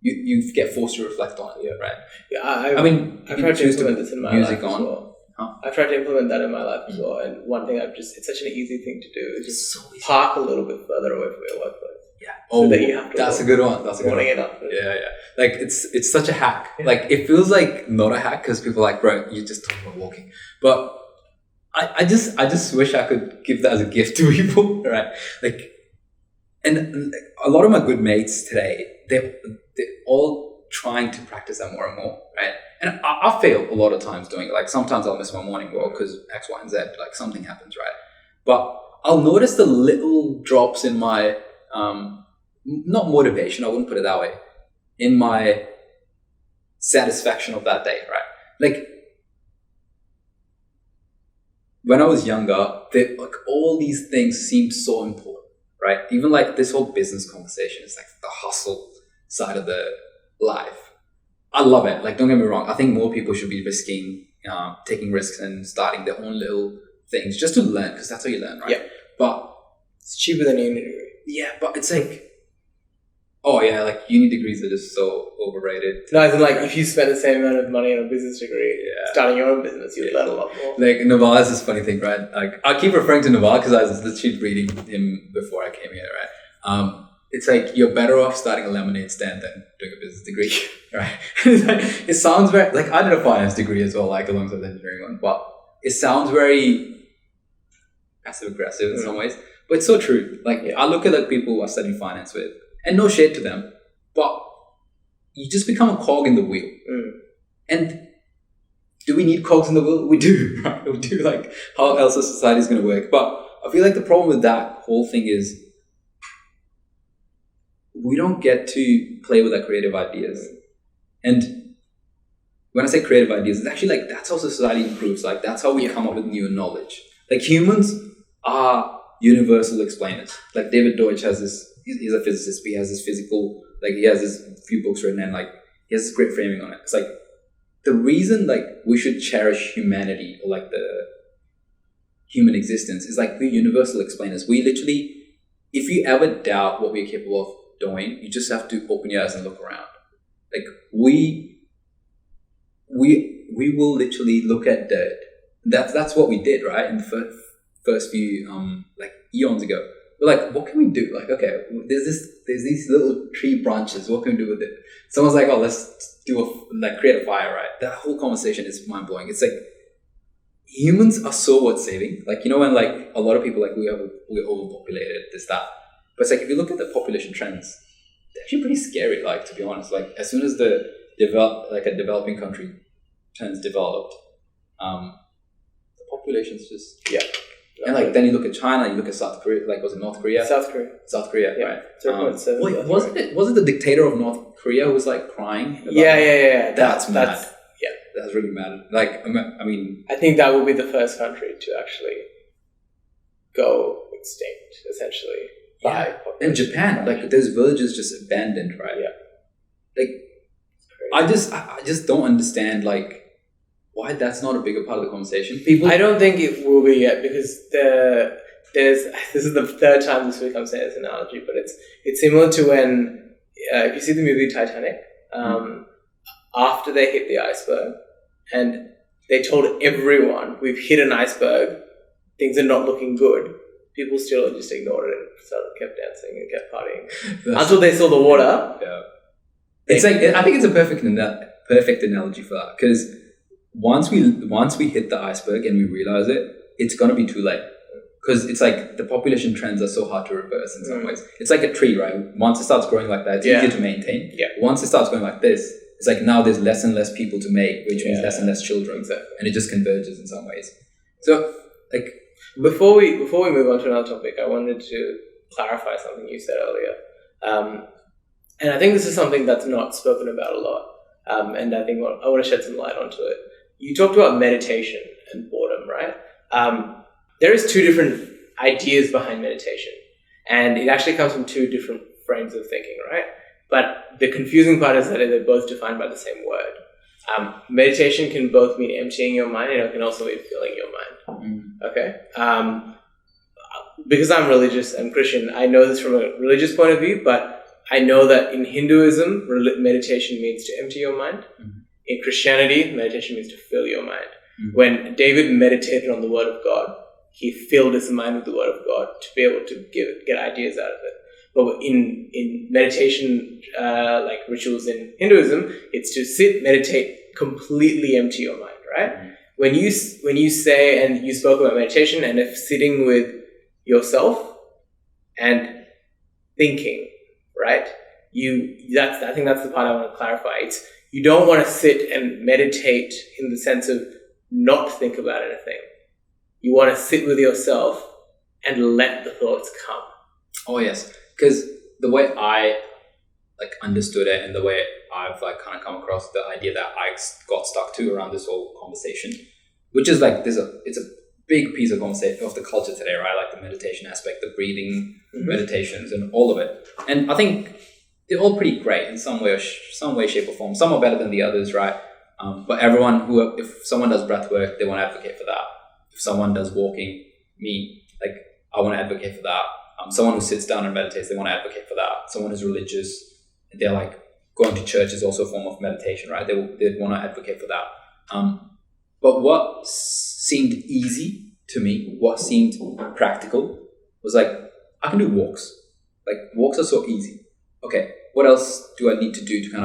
you get forced to reflect on it, right? Yeah, I mean, I've tried to implement this in my life as well. I've tried to implement that in my life as well. And one thing it's such an easy thing to do is just park a little bit further away from your workplace. Yeah. So that you have to that's a good one. That's a good one. Yeah. Like it's such a hack. Yeah. Like it feels like not a hack because people are like, bro, you just talk about walking. But I just wish I could give that as a gift to people, right? Like, and a lot of my good mates today, they're all trying to practice that more and more, right? And I fail a lot of times doing it. Like sometimes I'll miss my morning walk because X, Y, and Z, like something happens, right? But I'll notice the little drops in my, not motivation, I wouldn't put it that way, in my satisfaction of that day, right? Like when I was younger, like all these things seemed so important, right? Even like this whole business conversation is like the hustle side of the life. I love it. Like, don't get me wrong. I think more people should be risking, taking risks and starting their own little things just to learn, because that's how you learn, right? Yeah. But it's cheaper than a uni degree. Yeah, but it's like, oh yeah, like uni degrees are just so overrated. No, it's like if you spend the same amount of money on a business degree, starting your own business, you'll learn a lot more. Like Naval is this funny thing, right? Like I keep referring to Naval because I was literally reading him before I came here, right? It's like you're better off starting a lemonade stand than doing a business degree, right? It sounds very, like I did a finance degree as well, like alongside the engineering one, but it sounds very passive aggressive in some ways, but it's so true. Like I look at like people who are studying finance with, and no shade to them, but you just become a cog in the wheel. And do we need cogs in the wheel? We do, right? We do. Like how else a society is going to work? But I feel like the problem with that whole thing is we don't get to play with our creative ideas. And when I say creative ideas, it's actually like that's how society improves. Like that's how we come up with new knowledge. Like humans are universal explainers. Like David Deutsch has this, he's a physicist, but he has this physical, like he has this few books written and like he has this great framing on it. It's like the reason like we should cherish humanity or like the human existence is like we're universal explainers. We literally, if you ever doubt what we're capable of doing, you just have to open your eyes and look around. Like we will literally look at dirt. That's what we did, right? In the first few like eons ago. We're like, what can we do? Like, okay, there's these little tree branches. What can we do with it? Someone's like, oh, let's create a fire, right? That whole conversation is mind blowing. It's like humans are so worth saving. Like, you know, when like a lot of people like we're overpopulated, this, that. But it's like if you look at the population trends, they're actually pretty scary. Like, to be honest, like as soon as a developing country turns developed, the population's just And like then you look at China, you look at South Korea. Like was it North Korea? South Korea, right? Wait, was it the dictator of North Korea who was like crying? Yeah. That's mad. That's really mad. Like I mean, I think that will be the first country to actually go extinct, essentially. In Japan, like there's villages just abandoned, right? Yeah. Like I just don't understand like why that's not a bigger part of the conversation. I don't think it will be yet because this is the third time this week I'm saying this analogy, but it's similar to when if you see the movie Titanic, after they hit the iceberg and they told everyone we've hit an iceberg, things are not looking good. People still just ignored it and kept dancing and kept partying until they saw the water. Yeah, it's like I think it's a perfect analogy for that because once we hit the iceberg and we realize it, it's gonna be too late because it's like the population trends are so hard to reverse in some ways. It's like a tree, right? Once it starts growing like that, it's easier to maintain. Yeah. Once it starts going like this, it's like now there's less and less people to make, which means less and less children, and it just converges in some ways. So like. Before we move on to another topic, I wanted to clarify something you said earlier. And I think this is something that's not spoken about a lot. And I think I want to shed some light onto it. You talked about meditation and boredom, right? There is two different ideas behind meditation. And it actually comes from two different frames of thinking, right? But the confusing part is that they're both defined by the same word. Meditation can both mean emptying your mind and it can also mean filling your mind. Okay? Because I'm religious and Christian, I know this from a religious point of view, but I know that in Hinduism, meditation means to empty your mind. In Christianity, meditation means to fill your mind. When David meditated on the Word of God, he filled his mind with the Word of God to be able to get ideas out of it. But in meditation, like rituals in Hinduism, it's to sit, meditate, completely empty your mind, right? When you say, and you spoke about meditation, and if sitting with yourself and thinking, right? I think that's the part I want to clarify. It's, you don't want to sit and meditate in the sense of not think about anything. You want to sit with yourself and let the thoughts come. Oh yes, because the way I understood it, and the way I've kind of come across the idea that I got stuck to around this whole conversation, which is it's a big piece of conversation of the culture today, right? Like the meditation aspect, the breathing meditations, and all of it. And I think they're all pretty great in some way, shape, or form. Some are better than the others, right? But everyone if someone does breath work, they want to advocate for that. If someone does walking, I want to advocate for that. Someone who sits down and meditates, they want to advocate for that. Someone who's religious, they're going to church is also a form of meditation, right? They'd want to advocate for that. But what seemed easy to me, what seemed practical, was I can do walks. Walks are so easy. Okay, what else do I need to do to kind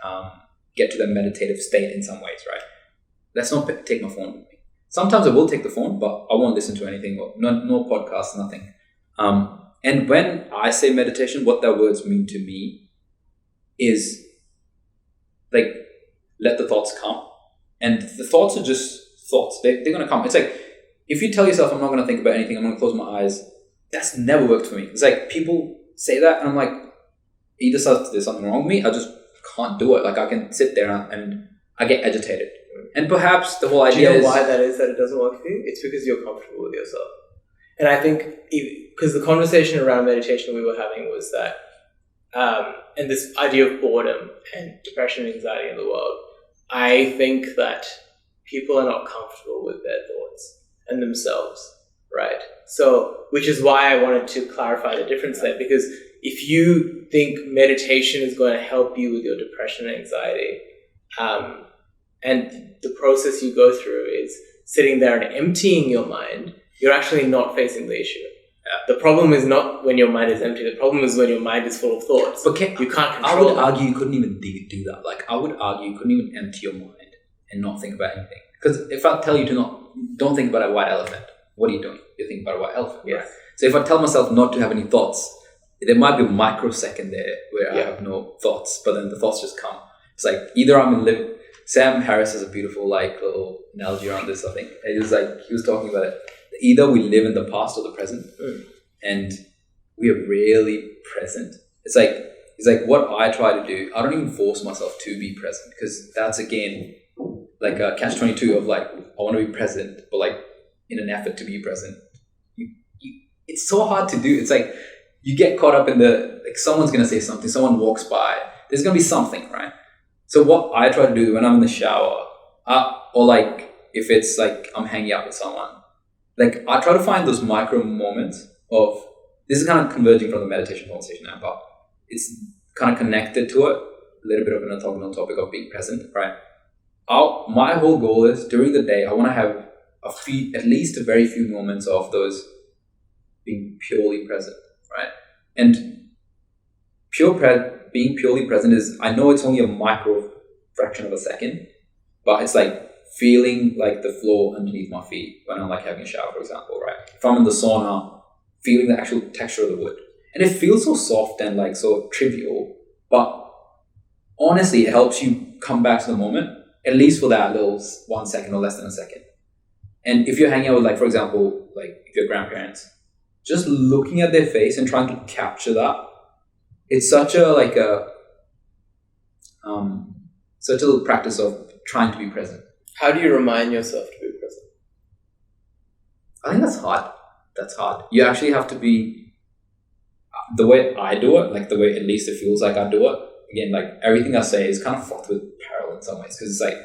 of get to the meditative state in some ways, right? Let's not take my phone with me. Sometimes I will take the phone, but I won't listen to anything, or no podcasts, nothing. And when I say meditation, what that words mean to me is let the thoughts come. And the thoughts are just thoughts. They're going to come. It's if you tell yourself, I'm not going to think about anything, I'm going to close my eyes, that's never worked for me. It's people say that and I'm either there's something wrong with me, I just can't do it. I can sit there and I get agitated. And perhaps the whole idea do you know why that is, that it doesn't work for you? It's because you're comfortable with yourself. And I think, because the conversation around meditation we were having was that, and this idea of boredom and depression and anxiety in the world, I think that people are not comfortable with their thoughts and themselves, right? So, which is why I wanted to clarify the difference there, because if you think meditation is going to help you with your depression and anxiety, and the process you go through is sitting there and emptying your mind, you're actually not facing the issue. Yeah. The problem is not when your mind is empty. The problem is when your mind is full of thoughts. But you can't control I would argue you couldn't even do that. I would argue you couldn't even empty your mind and not think about anything. Because if I tell you to don't think about a white elephant, what are you doing? You're thinking about a white elephant. Yes. Right? So if I tell myself not to have any thoughts, there might be a microsecond there where I have no thoughts, but then the thoughts just come. It's either I'm in Sam Harris has a beautiful little analogy around this, I think. He was talking about it. Either we live in the past or the present, and we are really present. It's what I try to do. I don't even force myself to be present, because that's again a catch-22 of I want to be present, but in an effort to be present, it's so hard to do. It's you get caught up in the someone's gonna say something, someone walks by, there's gonna be something, right? So what I try to do when I'm in the shower, or if it's I'm hanging out with someone, I try to find those micro moments of, this is kind of converging from the meditation conversation now, but it's kind of connected to it, a little bit of an orthogonal topic of being present, right? My whole goal is, during the day, I want to have at least a very few moments of those being purely present, right? And being purely present is, I know it's only a micro fraction of a second, but it's feeling the floor underneath my feet when I'm having a shower, for example, right? If I'm in the sauna, feeling the actual texture of the wood. And it feels so soft and so trivial, but honestly, it helps you come back to the moment, at least for that little 1 second or less than a second. And if you're hanging out with, for example, if your grandparents, just looking at their face and trying to capture that, it's such a such a practice of trying to be present. How do you remind yourself to be present? I think that's hard. You actually have to be, the way I do it, the way at least it feels like I do it. Again, everything I say is kind of fraught with peril in some ways, because it's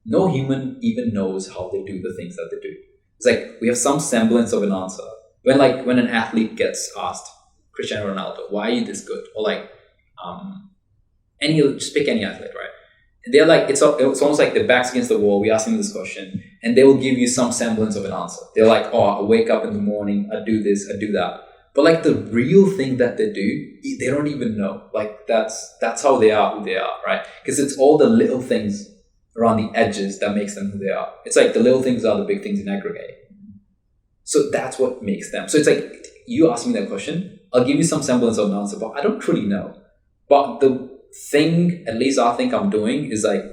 no human even knows how they do the things that they do. It's we have some semblance of an answer. When an athlete gets asked, Cristiano Ronaldo, why are you this good? Or just pick any athlete, right? they're like, it's almost like their back's against the wall. We ask them this question, and they will give you some semblance of an answer. They're like, I wake up in the morning, I do this, I do that. But like the real thing that they do, they don't even know. Like that's how they are who they are, right? Because it's all the little things around the edges that makes them who they are. It's like the little things are the big things in aggregate. So that's what makes them. So it's like, you ask me that question, I'll give you some semblance of an answer, but I don't truly know. But the thing, at least I think I'm doing, is like,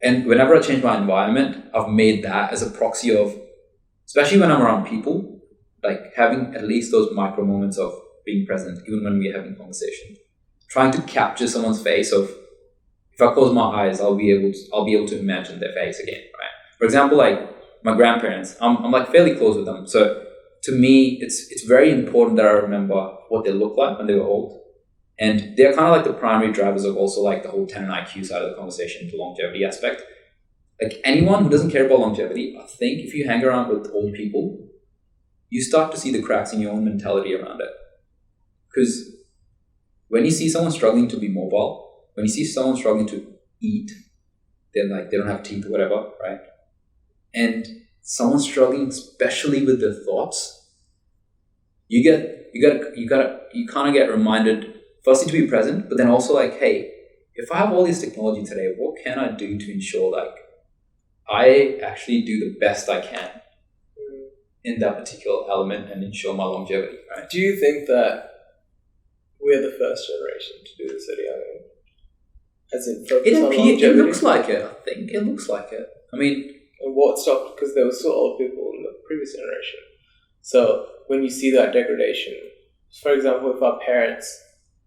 and whenever I change my environment, I've made that as a proxy of, especially when I'm around people, like having at least those micro moments of being present, even when we're having conversation, trying to capture someone's face of, if I close my eyes, I'll be able to imagine their face again, right? For example, like my grandparents, I'm like fairly close with them. So to me, it's very important that I remember what they look like when they were old. And they're kind of like the primary drivers of also like the whole Tenet IQ side of the conversation, the longevity aspect. Like anyone who doesn't care about longevity, I think if you hang around with old people, you start to see the cracks in your own mentality around it. Because when you see someone struggling to be mobile, when you see someone struggling to eat, they're like, they don't have teeth or whatever, right? And someone struggling especially with their thoughts, you kind of get reminded, firstly to be present, but then also like, hey, if I have all this technology today, what can I do to ensure like I actually do the best I can in that particular element and ensure my longevity, right? Do you think that we're the first generation to do this at a young age? As in focus on longevity? It looks like it, I think. It looks like it. I mean... And what stopped? Because there were still old people in the previous generation. So when you see that degradation, for example, if our parents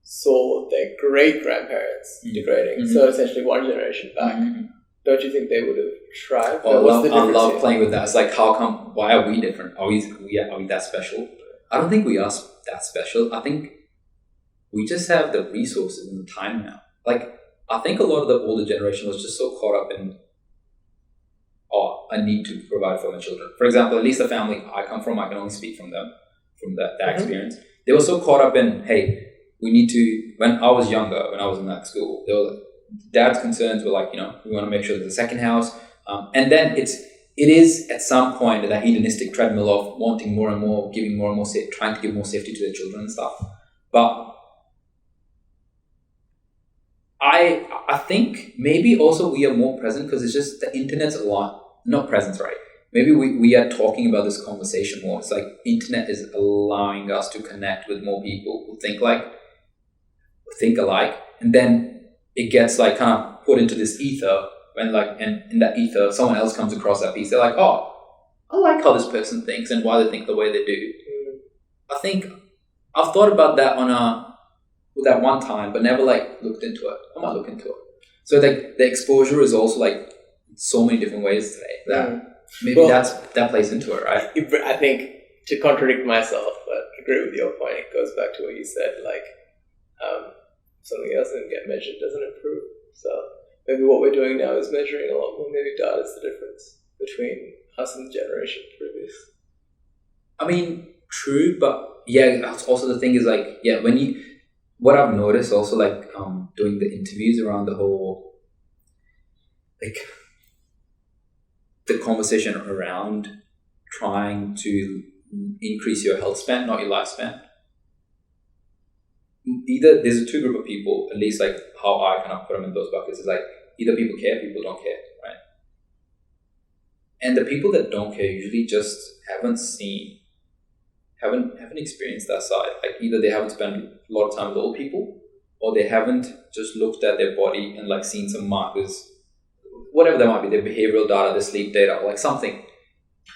saw their great-grandparents degrading, so essentially one generation back, don't you think they would have tried? I love playing with that. It's like, why are we different? Are we that special? I don't think we are that special. I think we just have the resources and the time now. Like, I think a lot of the older generation was just so caught up in, I need to provide for my children. For example, at least the family I come from, I can only speak from them, from that experience. They were so caught up in, hey, we need to, when I was younger, when I was in that school, they were, dad's concerns were like, we want to make sure there's a second house. And then it is at some point that hedonistic treadmill of wanting more and more, giving more and more, trying to give more safety to their children and stuff. But I think maybe also we are more present because it's just the internet's a lot, not present, right? Maybe we are talking about this conversation more. It's like internet is allowing us to connect with more people who think alike, and then it gets like kind of put into this ether when like, and in that ether, someone else comes across that piece. They're like, I like how this person thinks and why they think the way they do. I think I've thought about that with that one time, but never like looked into it. I might look into it. So like the exposure is also like so many different ways today that maybe that plays into it, right? I think, to contradict myself, but agree with your point, it goes back to what you said, like something else doesn't get measured doesn't improve. So maybe what we're doing now is measuring a lot more. Maybe data is the difference between us and the generation previous. I mean, true, but yeah, that's also the thing is like, yeah, what I've noticed also like doing the interviews around the whole, like the conversation around trying to increase your health span, not your lifespan. Either there's a two group of people, at least like how I kind of put them in those buckets, is like either people care, people don't care, right? And the people that don't care usually just haven't experienced that side. Like either they haven't spent a lot of time with old people, or they haven't just looked at their body and like seen some markers, whatever that might be, their behavioral data, their sleep data, or like something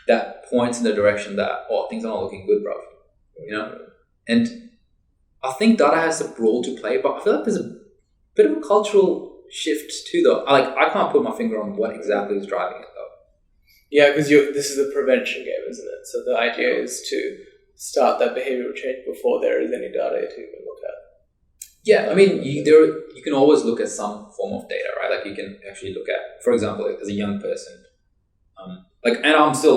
that points in the direction that, things are not looking good, bro. And I think data has a role to play, but I feel like there's a bit of a cultural shift too, though. I can't put my finger on what exactly is driving it, though. Yeah, because this is a prevention game, isn't it? So the idea is to start that behavioral change before there is any data to even look at. Yeah, I mean, you can always look at some form of data, right? Like you can actually look at, for example, as a young person, and I'm still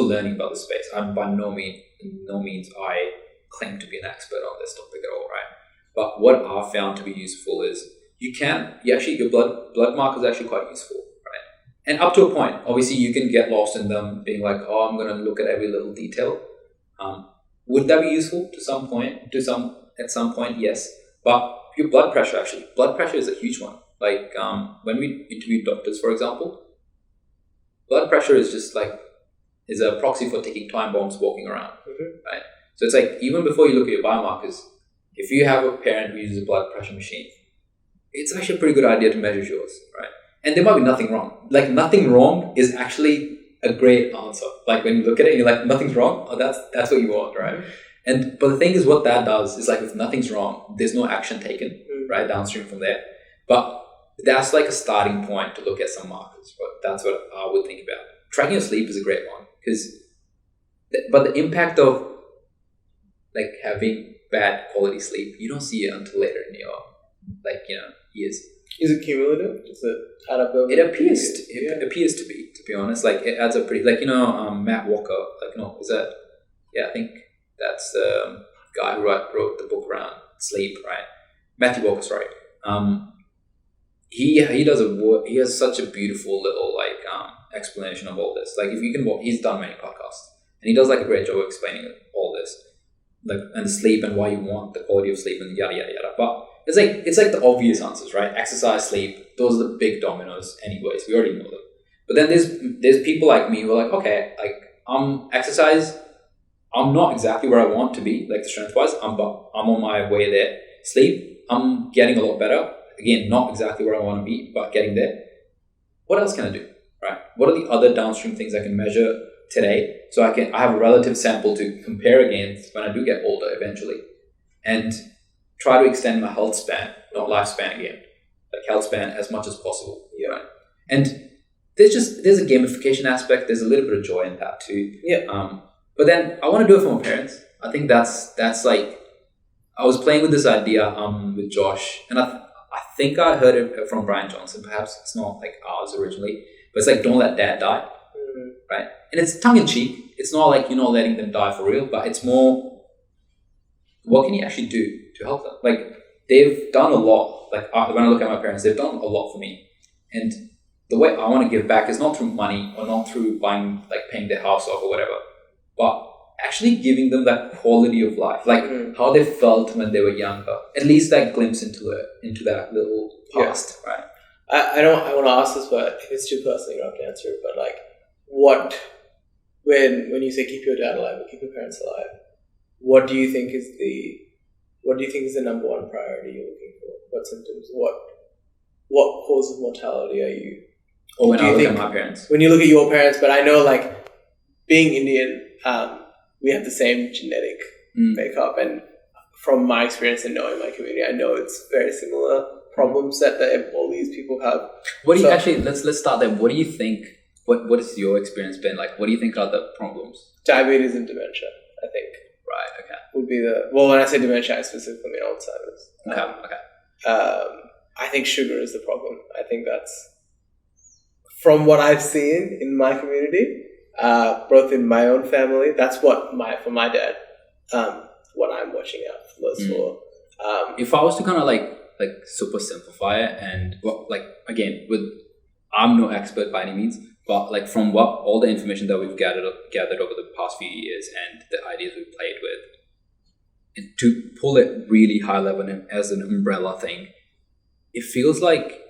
learning about this space. I'm by no means I claim to be an expert on this topic at all, right? But what I've found to be useful is your blood marker is actually quite useful, right? And up to a point, obviously you can get lost in them being like, oh, I'm going to look at every little detail. Would that be useful at some point? Yes. But your blood pressure is a huge one. Like when we interview doctors, for example, blood pressure is just like, is a proxy for ticking time bombs walking around, right? So it's like, even before you look at your biomarkers, if you have a parent who uses a blood pressure machine, it's actually a pretty good idea to measure yours, right? And there might be nothing wrong. Like, nothing wrong is actually a great answer. Like, when you look at it, you're like, nothing's wrong. Oh, that's what you want, right? But the thing is, what that does is, like, if nothing's wrong, there's no action taken, right, downstream from there. But that's like a starting point to look at some markers. But that's what I would think about. Tracking your sleep is a great one, but the impact of like having bad quality sleep, you don't see it until later in your years. Is it cumulative? Does it add up over? It appears to be, to be honest. Like, it adds up pretty. Like, Matt Walker. Like, no, is that? Yeah, I think that's the guy who wrote the book around sleep, right? Matthew Walker, sorry. He does he has such a beautiful little explanation of all this. Like, if you can watch, he's done many podcasts, and he does like a great job of explaining all this, like, and sleep and why you want the quality of sleep and yada yada yada. But it's like the obvious answers, right? Exercise, sleep, those are the big dominoes. Anyways, we already know them. But then there's people like me who are like, okay, like, exercise, I'm not exactly where I want to be, like, strength wise. I'm on my way there. Sleep, I'm getting a lot better. Again, not exactly where I want to be, but getting there. What else can I do, right? What are the other downstream things I can measure today, so I have a relative sample to compare against when I do get older eventually, and try to extend my health span, not lifespan again, like health span as much as possible. Yeah. Right? And there's a gamification aspect. There's a little bit of joy in that too. Yeah. But then I want to do it for my parents. I think that's like, I was playing with this idea with Josh, and I think I heard it from Brian Johnson. Perhaps it's not like ours originally, but it's like, don't let dad die, right? And it's tongue in cheek. It's not like you're not letting them die for real, but it's more, what can you actually do to help them? Like, they've done a lot. Like, when I look at my parents, they've done a lot for me. And the way I want to give back is not through money or not through paying their house off or whatever, but actually giving them that quality of life, like how they felt when they were younger. At least that glimpse into that little past, right? I want to ask this, but if it's too personal, you don't have to answer it. But like, when you say keep your dad alive or keep your parents alive, what do you think is the number one priority you're looking for? What symptoms? What cause of mortality are you? Or when I look at my parents. When you look at your parents, but I know, like, being Indian, we have the same genetic makeup, and from my experience and knowing my community, I know it's very similar problems that all these people have. Let's start there. What do you think? What has your experience been like? What do you think are the problems? Diabetes and dementia, I think. Right. Okay. Would be when I say dementia, I specifically mean Alzheimer's. Okay. I think sugar is the problem. I think that's, from what I've seen in my community, both in my own family, that's what for my dad, what I'm watching out most for. If I was to kind of like super simplify it, and again, I'm no expert by any means, but like from all the information that we've gathered over the past few years and the ideas we've played with, and to pull it really high level as an umbrella thing, it feels like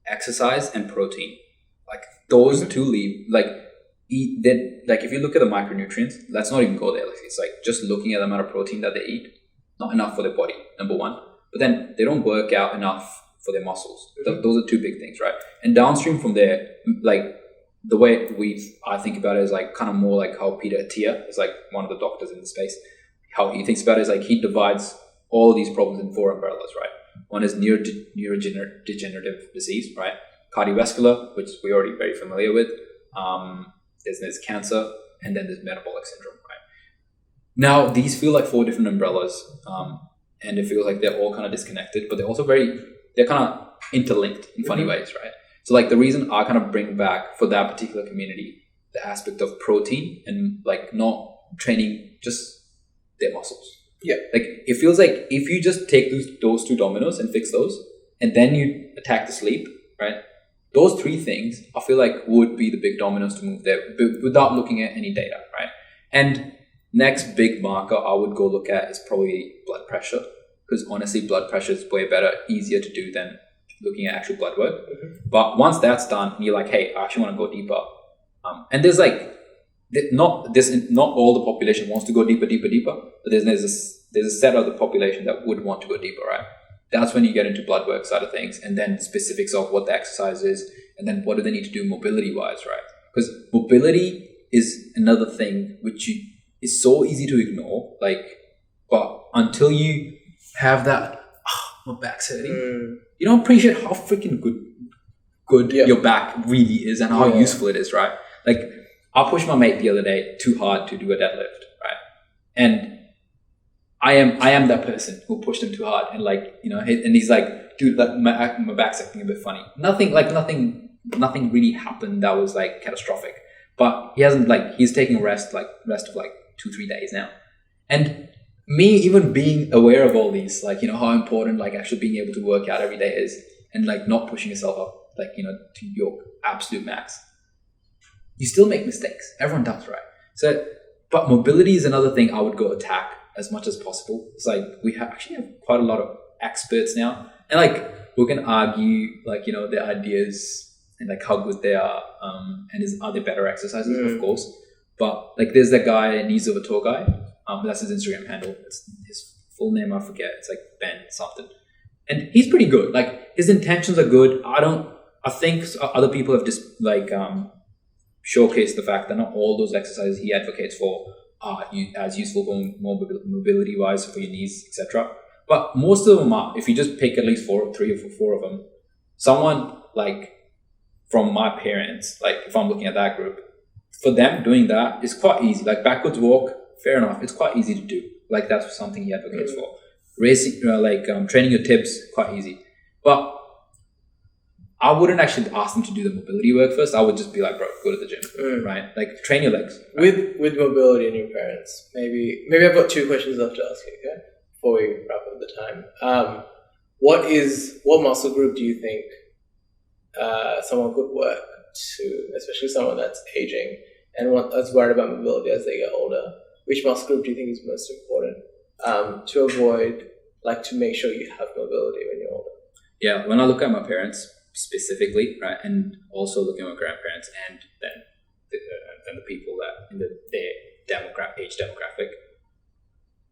exercise and protein, like those two if you look at the micronutrients, let's not even go there. Like, it's like just looking at the amount of protein that they eat, not enough for their body, number one. But then they don't work out enough for their muscles. Those are two big things, right? And downstream from there, like the way I think about it is like kind of more like how Peter Attia is, like one of the doctors in the space. How he thinks about it is like he divides all of these problems in 4 umbrellas, right? One is neurodegenerative disease, right? Cardiovascular, which we're already very familiar with. There's cancer, and then there's metabolic syndrome, right? Now, these feel like 4 different umbrellas, and it feels like they're all kind of disconnected, but they're also they're kind of interlinked in funny ways, right? So like the reason I kind of bring back for that particular community, the aspect of protein and like not training just their muscles. Yeah. Like, it feels like if you just take those 2 dominoes and fix those, and then you attack the sleep, right? Those three things, I feel like would be the big dominoes to move there without looking at any data, right? And next big marker I would go look at is probably blood pressure, because honestly, blood pressure is way better, easier to do than looking at actual blood work. But once that's done, you're like, hey, I actually want to go deeper. And there's like, not all the population wants to go deeper, but there's a set of the population that would want to go deeper, right? That's when you get into blood work side of things, and then specifics of what the exercise is, and then what do they need to do mobility wise, right? Because mobility is another thing which is so easy to ignore, but until you have that, my back's hurting, you don't appreciate how freaking good your back really is and how useful it is, right? Like, I pushed my mate the other day too hard to do a deadlift, right? And I am that person who pushed him too hard, and and he's like, dude, like my back's acting a bit funny. Nothing really happened that was like catastrophic, but he's taking rest of 2-3 days now. And me even being aware of all these, how important actually being able to work out every day is, and not pushing yourself up to your absolute max. You still make mistakes. Everyone does, right? So, but mobility is another thing I would go attack as much as possible. It's we actually have quite a lot of experts now, and we can argue their ideas and how good they are, and are there better exercises? Of course, but there's that guy, Knees Over Toe guy. That's his Instagram handle. It's his full name, I forget. It's Ben something, and he's pretty good. His intentions are good. I think other people have just showcased the fact that not all those exercises he advocates for are as useful for mobility wise for your knees, etc. But most of them are. If you just pick at least 3 or 4 of them, someone from my parents, if I'm looking at that group, for them doing that is quite easy. Backwards walk, fair enough, it's quite easy to do. That's something he advocates for. Racing, training your tips, quite easy. But I wouldn't actually ask them to do the mobility work first. I would just be bro, go to the gym, right? Train your legs. Right? With mobility and your parents, maybe I've got 2 questions left to ask you, okay? Before we wrap up the time. What muscle group do you think someone could work to, especially someone that's aging and that's worried about mobility as they get older? Which muscle group do you think is most important to avoid, to make sure you have mobility when you're older? Yeah, when I look at my parents specifically, right, and also looking at my grandparents, and then the people that in their age demographic,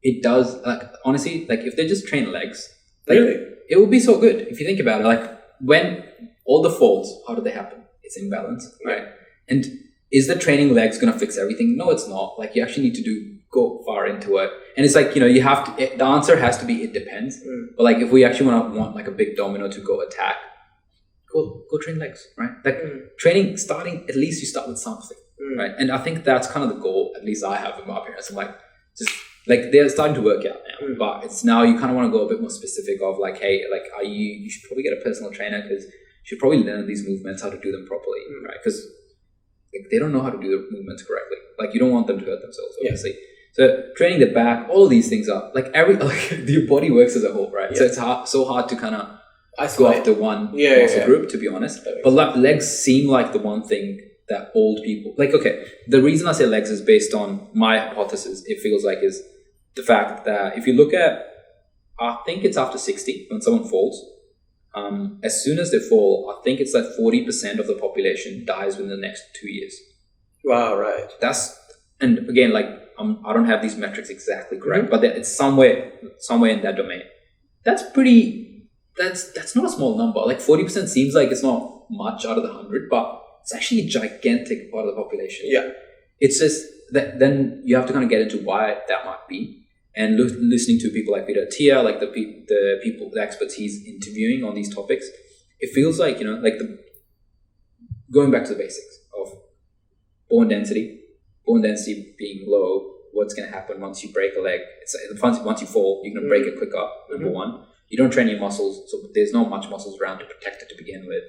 it does honestly if they just train legs, really? It would be so good if you think about it. When all the falls, how do they happen? It's imbalance, right? And is the training legs gonna fix everything? No, it's not. You actually need to go far into it, and it's you have to. The answer has to be it depends. But if we actually want a big domino to go attack, go train legs, right? Training, starting, at least you start with something, right? And I think that's kind of the goal, at least I have with my parents. I'm they're starting to work out now, but it's now you kind of want to go a bit more specific of hey, you should probably get a personal trainer, because you should probably learn these movements, how to do them properly, right? Because they don't know how to do the movements correctly. You don't want them to hurt themselves, obviously. So training the back, all of these things are your body works as a whole, right? So it's so hard to kind of go after one muscle group, to be honest. But legs seem like the one thing that old people the reason I say legs is based on my hypothesis. It feels is the fact that if you look at, I think it's after 60 when someone falls, as soon as they fall, I think it's 40% of the population dies within the next 2 years. Wow, right. And again, I don't have these metrics exactly correct, but it's somewhere in that domain. That's not a small number. 40% seems like it's not much out of the 100, but it's actually a gigantic part of the population. Yeah. It's just that then you have to kind of get into why that might be. And listening to people like Peter Attia, the experts he's interviewing on these topics, it feels going back to the basics of bone density being low. What's going to happen once you break a leg? Once you fall, you're going to break it quicker. Number one, you don't train your muscles, so there's not much muscles around to protect it to begin with.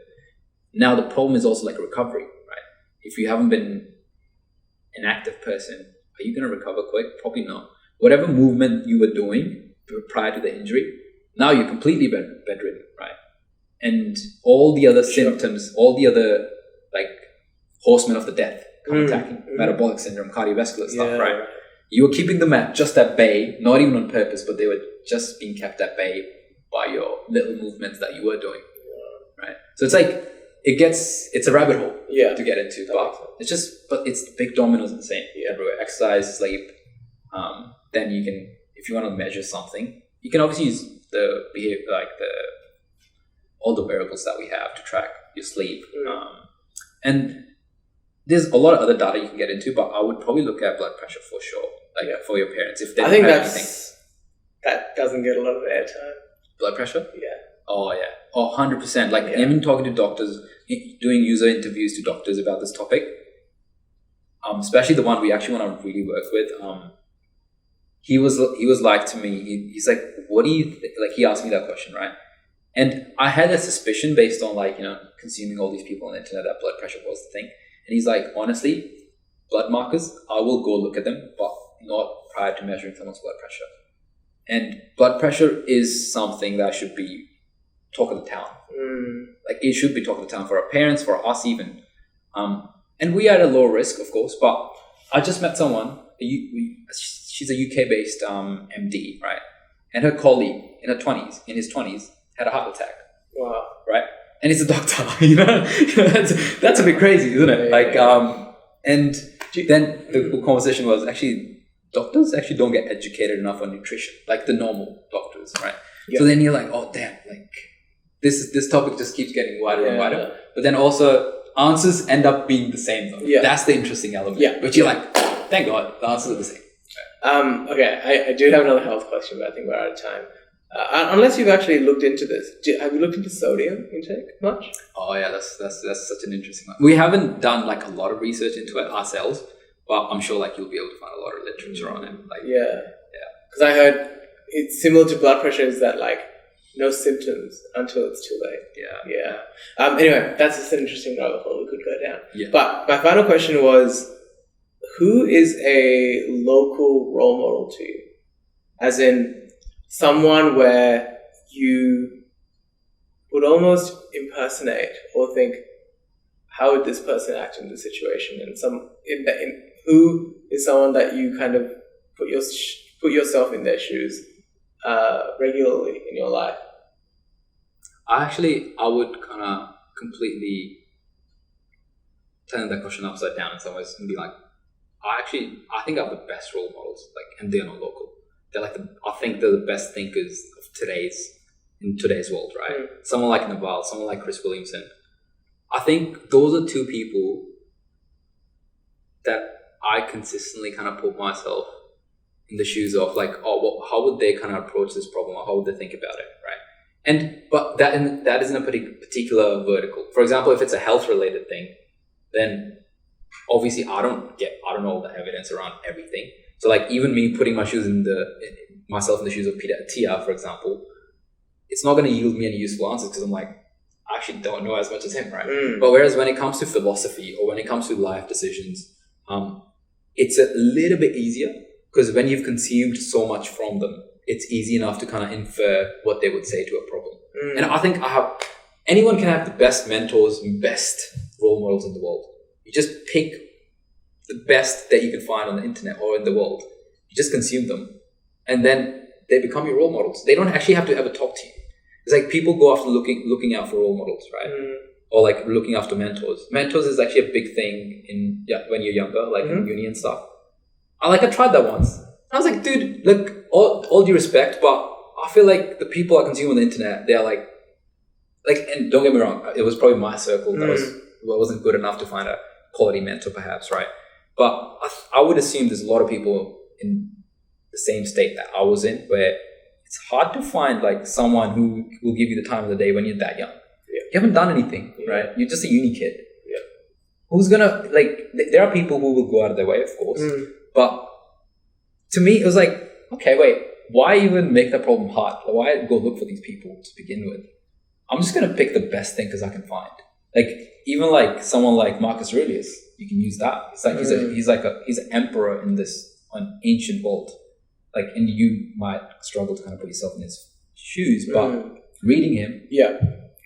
Now the problem is also recovery, right? If you haven't been an active person, are you going to recover quick? Probably not. Whatever movement you were doing prior to the injury, now you're completely bedridden, right? and all the other symptoms, all the other like horsemen of the death come attacking, metabolic syndrome, cardiovascular stuff, right? You were keeping them at bay, not even on purpose, but they were just being kept at bay by your little movements that you were doing, right? So it's like, it's a rabbit hole to get into, but it's the big dominoes the same everywhere. Exercise, sleep, then you can, if you want to measure something, you can obviously use the behavior, like all the variables that we have to track your sleep. And there's a lot of other data you can get into, but I would probably look at blood pressure for sure, for your parents. If they I think have anything. That doesn't get a lot of airtime. Blood pressure? Yeah. Oh, yeah. Oh, 100%. Like, even talking to doctors, doing user interviews to doctors about this topic, especially the one we actually want to really work with, he was like to me, he's like, what do you think? Like, he asked me that question, right? And I had a suspicion based on consuming all these people on the internet that blood pressure was the thing. And he's like, honestly, blood markers, I will go look at them, but not prior to measuring someone's blood pressure. And blood pressure is something that should be talk of the town. Like, it should be talk of the town for our parents, for us even. And we are at a low risk, of course, but I just met someone, she's a UK-based MD, right? And her colleague in his 20s, had a heart attack. Wow. Right? And he's a doctor, that's a bit crazy, isn't it? And then the conversation was doctors actually don't get educated enough on nutrition, like the normal doctors, right? So then you're like, oh damn, like this topic just keeps getting wider and wider. But then also answers end up being the same though. That's the interesting element. But you're like, thank God, the answers are the same. Okay, I do have another health question, but I think we're out of time. Unless you've actually looked into this, have you looked into sodium intake much? Oh yeah, that's such an interesting one. We haven't done like a lot of research into it ourselves, but I'm sure like you'll be able to find a lot of literature on it. Like because I heard it's similar to blood pressure, is that like no symptoms until it's too late. Anyway, that's just an interesting rabbit hole we could go down. But my final question was, who is a local role model to you? As in, someone where you would almost impersonate or think, how would this person act in this situation? And who is someone that you kind of put yourself in their shoes regularly in your life? I would kind of completely turn that question upside down in some ways and be like, I think I have the best role models, and they're not local. They're I think they're the best thinkers of in today's world, right? Someone like Naval, someone like Chris Williamson. I think those are two people that I consistently kind of put myself in the shoes of, how would they kind of approach this problem, or how would they think about it, right? But that isn't a particular vertical. For example, if it's a health related thing, then obviously I don't know all the evidence around everything. So even me putting myself in the shoes of Peter Attia, for example, it's not going to yield me any useful answers because I actually don't know as much as him, right? But whereas when it comes to philosophy or when it comes to life decisions, it's a little bit easier because when you've consumed so much from them, it's easy enough to kind of infer what they would say to a problem. And I think anyone can have the best mentors and best role models in the world. You just pick the best that you can find on the internet or in the world. You just consume them, and then they become your role models. They don't actually have to ever talk to you. It's like people go after looking out for role models, right? Or looking after mentors. Mentors is actually a big thing when you're younger, in uni and stuff. I tried that once. I was like, dude, look, all due respect, but I feel like the people I consume on the internet, they are and don't get me wrong, it was probably my circle that wasn't good enough to find a quality mentor, perhaps, right? But I would assume there's a lot of people in the same state that I was in where it's hard to find someone who will give you the time of the day when you're that young. You haven't done anything, right? You're just a uni kid. Who's gonna there are people who will go out of their way, of course. But to me, it was okay, wait, why even make that problem hard? Why go look for these people to begin with? I'm just gonna pick the best thinkers I can find. Even someone like Marcus Aurelius, you can use that. It's he's an emperor in an ancient world. And you might struggle to kind of put yourself in his shoes, but reading him,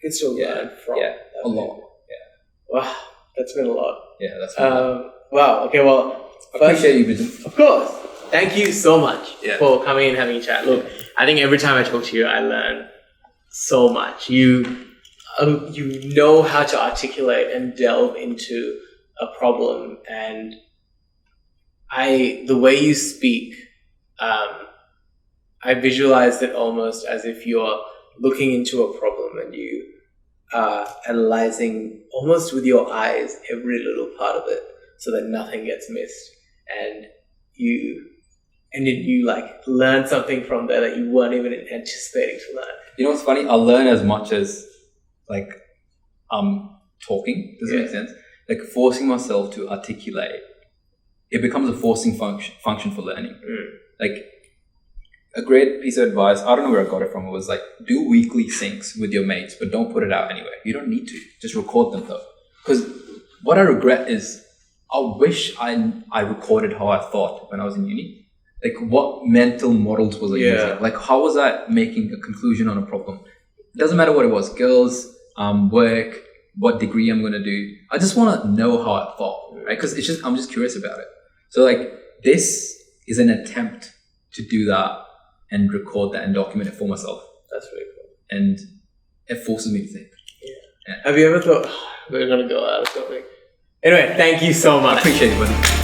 can still learn from. Yeah, a lot. Wow, that's been a lot. Yeah, that's wow. Okay, well, appreciate you, Vision. Of course. Thank you so much Yeah. for coming and having a chat. Look, I think every time I talk to you, I learn so much. You know how to articulate and delve into a problem, and the way you speak, I visualize it almost as if you're looking into a problem and you are analyzing almost with your eyes every little part of it so that nothing gets missed, and you like learn something from there that you weren't even anticipating to learn. You know what's funny? I'll learn as much as like talking. Does it make sense? Like forcing myself to articulate, it becomes a forcing function for learning. Like a great piece of advice, I don't know where I got it from, it was like, do weekly syncs with your mates, but don't put it out anyway. You don't need to. Just record them though. Because what I regret is, I wish I recorded how I thought when I was in uni. Like what mental models was I using? Like how was I making a conclusion on a problem? It doesn't matter what it was, girls, work, what degree I'm going to do. I just want to know how I thought, right? Because I'm just curious about it. So like this is an attempt to do that and record that and document it for myself. That's really cool. And it forces me to think. Yeah. Have you ever thought, we're going to go out of topic? Anyway, thank you so much. I appreciate it, buddy.